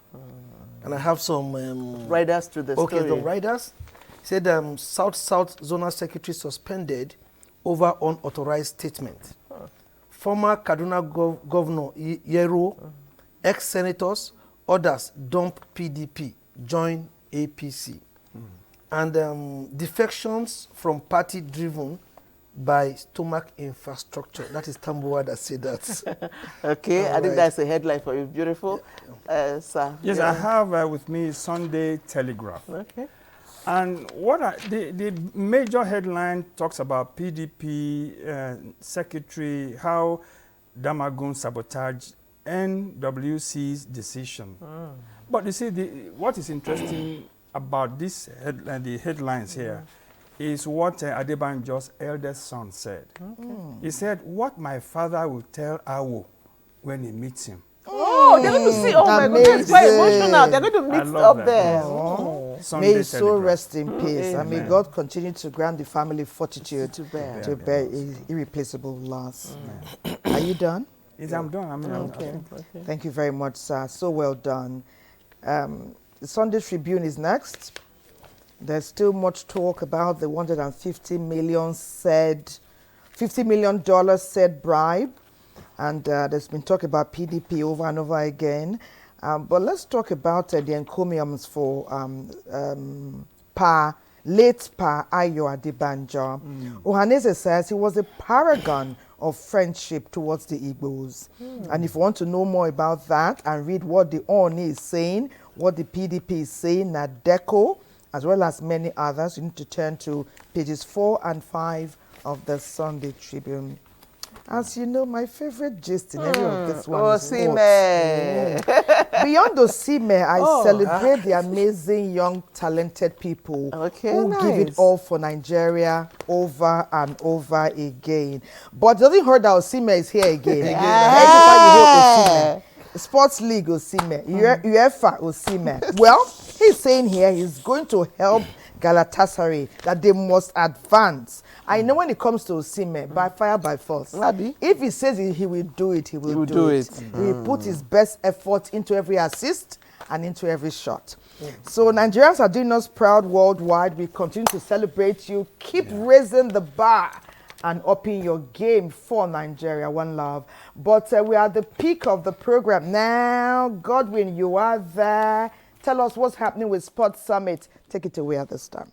And I have some... riders to the story. Okay, the riders. Said South Zonal Secretary suspended over unauthorized statement. Former Kaduna Governor Yero, ex-senators, others dump PDP, join APC. And defections from party driven by stomach infrastructure. That is Tambuwa that said that. Okay, I think that's a headline for you. Beautiful. Sir. Yes, I have with me Sunday Telegraph. Okay. And the major headline talks about PDP secretary, how Damagun sabotaged NWC's decision. But you see, what is interesting about this the headlines here is what Adebanjo's eldest son said. He said, what my father will tell Awo when he meets him. Oh, they're going to see. Oh my God, that's quite emotional. They're going to meet up there. May his soul rest in peace, and may God continue to grant the family fortitude to bear irreplaceable loss. Are you done? Yes, I'm done. Okay. Thank you very much, sir. So well done. The Sunday Tribune is next. There's still much talk about the $150 million said bribe. And there's been talk about PDP over and over again. But let's talk about the encomiums for late Pa Ayo Adebanjo. Ohaneze says he was a paragon of friendship towards the Igbos. And if you want to know more about that and read what the ONI is saying, what the PDP is saying, NADECO, as well as many others, you need to turn to pages 4 and 5 of the Sunday Tribune. As you know, my favorite gist in every of this one is Osime. Beyond Osime, I celebrate the amazing, young, talented people who give it all for Nigeria over and over again. But it doesn't hurt that Osime is here again. Sports League Osime, UEFA Osime. Well, he's saying here he's going to help Galatasaray that they must advance. I know when it comes to Osime, by fire, by force. If he says he will do it, he will do it. He will put his best effort into every assist and into every shot. So Nigerians are doing us proud worldwide. We continue to celebrate you. Keep raising the bar and upping your game for Nigeria. One love. But we are at the peak of the program now. Godwin, you are there. Tell us what's happening with Sports Summit. Take it away at this time.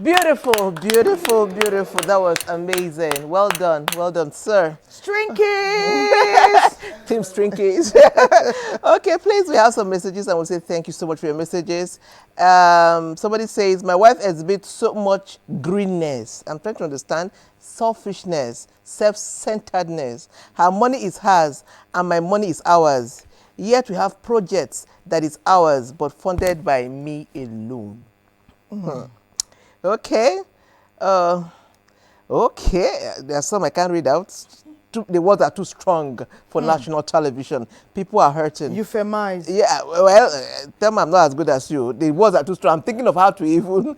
Beautiful, beautiful, beautiful. That was amazing. Well done, sir. Strinkies! Team Strinkies. Okay, please, we have some messages and we'll say thank you so much for your messages. Somebody says, my wife exhibits so much greenness. I'm trying to understand. Selfishness, self-centeredness. Her money is hers and my money is ours. Yet we have projects that is ours but funded by me alone. Okay. Okay. There's some I can't read out. The words are too strong for national television. People are hurting. Euphemize. Yeah, well, tell me I'm not as good as you. The words are too strong. I'm thinking of how to even.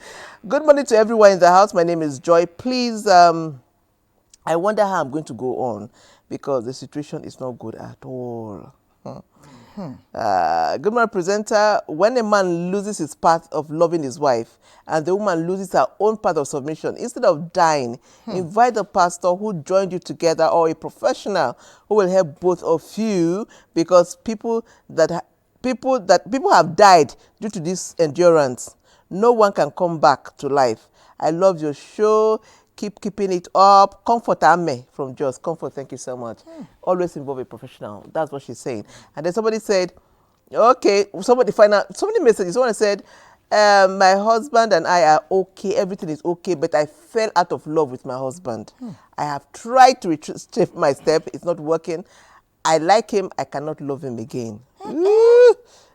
Good morning to everyone in the house. My name is Joy. Please, I wonder how I'm going to go on because the situation is not good at all. Good morning, presenter. When a man loses his path of loving his wife and the woman loses her own path of submission, instead of dying, invite a pastor who joined you together or a professional who will help both of you because people have died due to this endurance. No one can come back to life. I love your show. Keeping it up. Comfort Ame from Jos. Comfort, thank you so much. Always involve a professional. That's what she's saying. And then somebody said, okay, somebody messages. Someone said, my husband and I are okay. Everything is okay, but I fell out of love with my husband. I have tried to retrace my step. It's not working. I like him. I cannot love him again.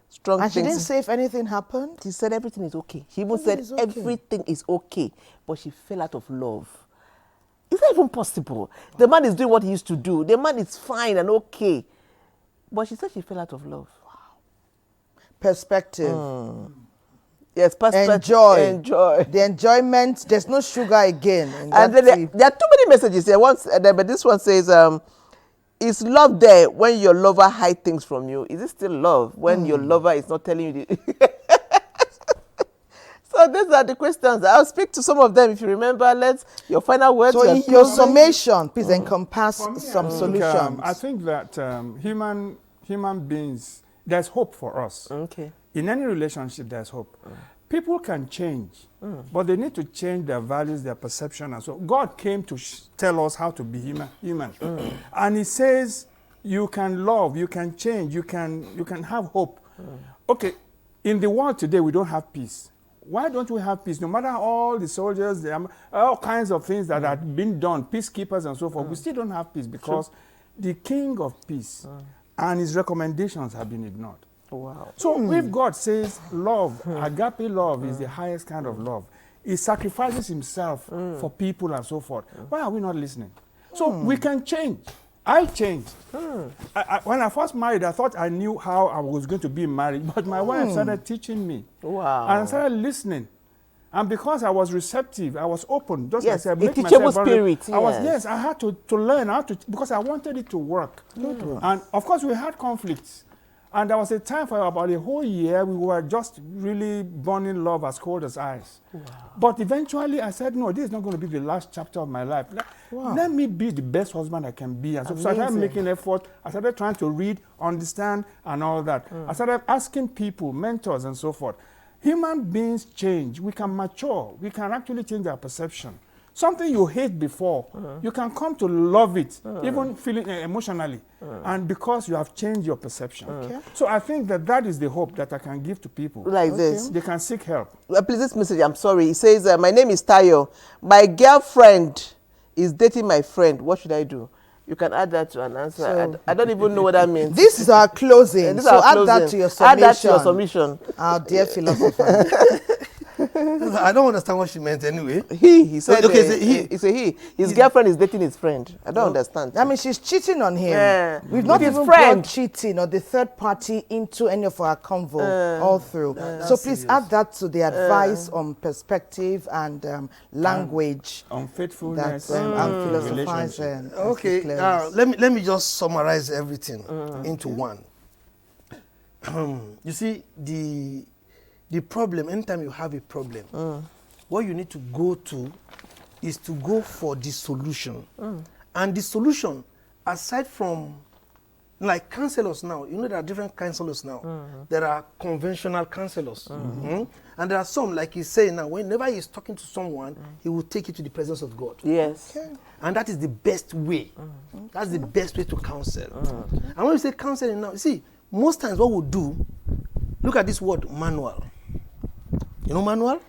Strong and she things. didn't say if anything happened? She said everything is okay. She even said everything is okay, but she fell out of love. Is that even possible? The man is doing what he used to do. The man is fine and okay. But she said she fell out of love. Wow. Perspective. Yes, enjoy. The enjoyment, there's no sugar again. And then there are too many messages here. But this one says, is love there when your lover hides things from you? Is it still love when your lover is not telling you So these are the questions. I'll speak to some of them if you remember. Your final words. So in your summation, please encompass some solutions. I think that human beings, there's hope for us. Okay. In any relationship, there's hope. People can change, but they need to change their values, their perception, and so God came to tell us how to be human. And He says, you can love, you can change, you can have hope. Okay, in the world today, we don't have peace. Why don't we have peace? No matter all the soldiers, all kinds of things that have been done, peacekeepers and so forth, we still don't have peace because the King of Peace and His recommendations have been ignored. Wow. So if God says love, agape love is the highest kind of love, He sacrifices Himself for people and so forth, why are we not listening? So we can change. I changed. When I first married, I thought I knew how I was going to be married, but my wife started teaching me. Wow. And I started listening. And because I was receptive, I was open. Just yes, like I a teachable spirit. I had to learn because I wanted it to work. And of course, we had conflicts. And there was a time for about a whole year, we were just really burning love as cold as ice. Wow. But eventually I said, no, this is not going to be the last chapter of my life. Let me be the best husband I can be. And so I started making effort. I started trying to read, understand, and all that. I started asking people, mentors, and so forth. Human beings change. We can mature. We can actually change our perception. Something you hate before, you can come to love it, even feeling emotionally, and because you have changed your perception. So I think that is the hope that I can give to people. Like this. They can seek help. Please, this message, I'm sorry. It says, my name is Tayo. My girlfriend is dating my friend. What should I do? You can add that to an answer. So, I don't even know what that means. This is our closing. So add that to your submission. Add that to your submission. Our dear philosopher. I don't understand what she meant anyway. He said, okay, his girlfriend is dating his friend. I don't understand. I mean, she's cheating on him. Yeah. We've not even brought cheating or the third party into any of our convo all through. So please add that to the advice on perspective and language. On faithfulness and philosophizing. Okay, let me just summarize everything into one. You see, the problem, anytime you have a problem, what you need to go to is to go for the solution. And the solution, aside from, like counselors now, you know there are different counselors now. There are conventional counselors. And there are some, like he's saying now, whenever he's talking to someone, he will take you to the presence of God. Yes. Okay. And that is the best way. That's the best way to counsel. And when we say counseling now, you see, most times what we'll do, look at this word, manual. You know manual?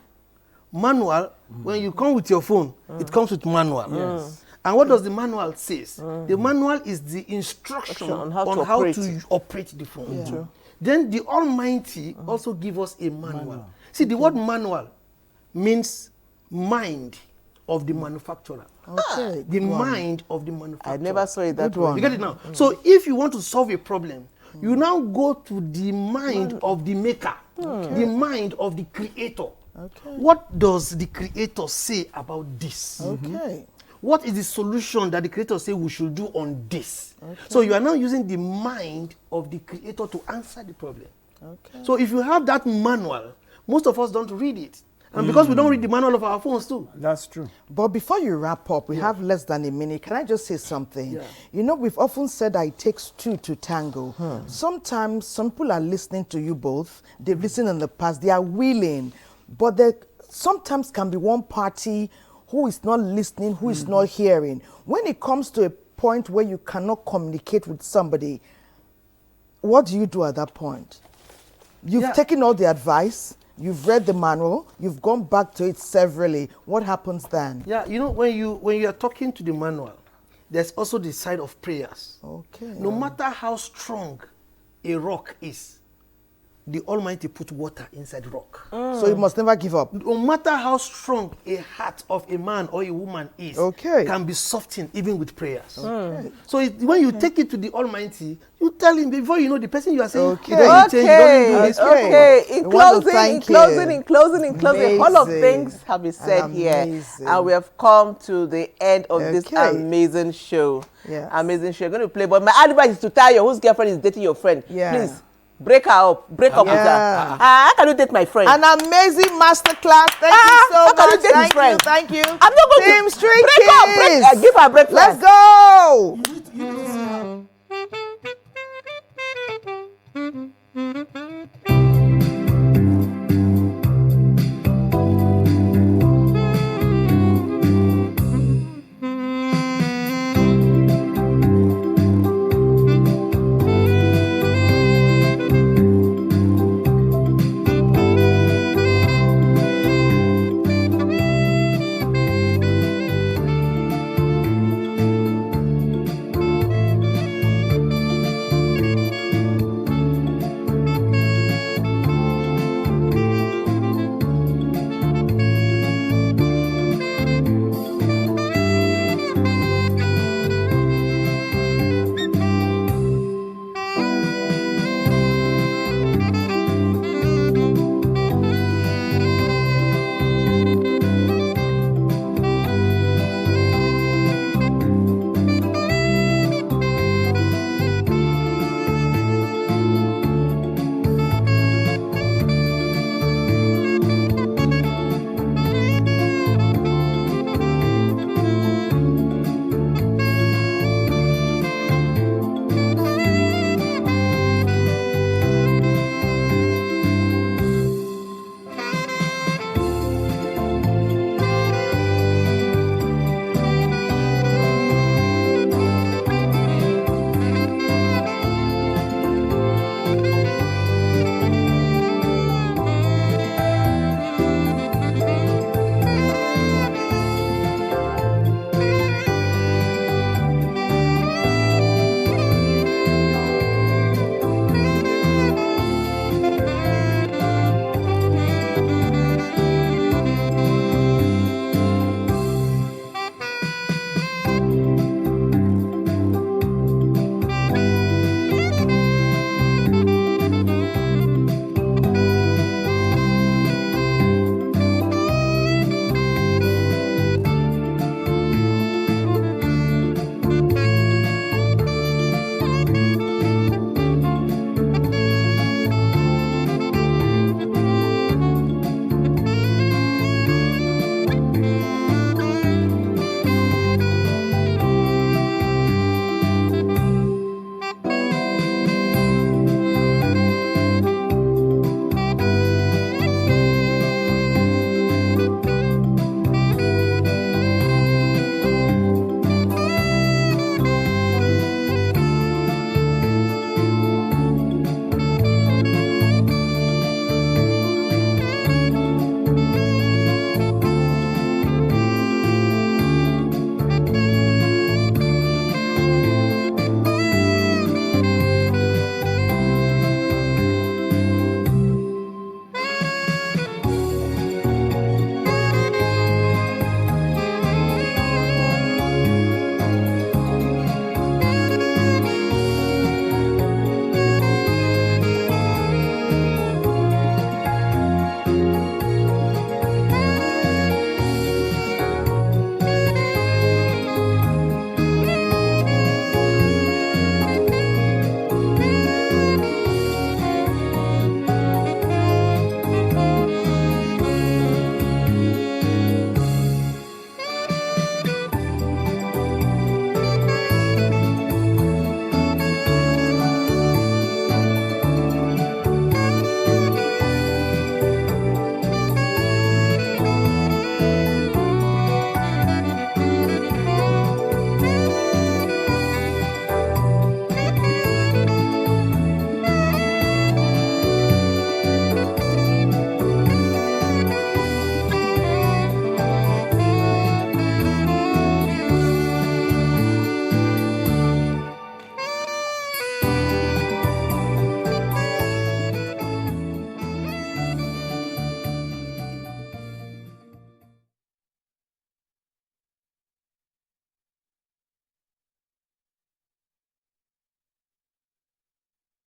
Manual, when you come with your phone, it comes with manual. Yes. And what does the manual say? The manual is the instruction on how to operate the phone. Yeah. Then the Almighty also give us a manual. See, the word manual means mind of the manufacturer. Okay. The mind of the manufacturer. I never saw it that way. You get it now? So if you want to solve a problem, you now go to the mind of the maker, the mind of the creator. Okay. What does the creator say about this? Okay. What is the solution that the creator say we should do on this? Okay. So you are now using the mind of the creator to answer the problem. Okay. So if you have that manual, most of us don't read it. And because we don't read the manual of our phones too. That's true. But before you wrap up, we have less than a minute. Can I just say something? Yeah. You know, we've often said that it takes two to tango. Sometimes some people are listening to you both. They've listened in the past. They are willing. But there sometimes can be one party who is not listening, who is not hearing. When it comes to a point where you cannot communicate with somebody, what do you do at that point? You've taken all the advice. You've read the manual, you've gone back to it severally. What happens then? Yeah, you know, when you are talking to the manual, there's also the side of prayers. Okay. No matter how strong a rock is, the Almighty put water inside rock. So you must never give up. No matter how strong a heart of a man or a woman is, can be softened even with prayers. So when you take it to the Almighty, you tell him before you know the person you are saying, he doesn't change, he doesn't do this. In closing, a whole of things have been said here, and we have come to the end of this amazing show. Amazing show. You're going to play, but my advice is to tell your whose girlfriend is dating your friend. Please. Break her up. Break up with her. How can you date my friend? An amazing masterclass. Thank you so much. How can you date his friend? Thank you. I'm not going Team to Street break up. Give her a break. Let's go.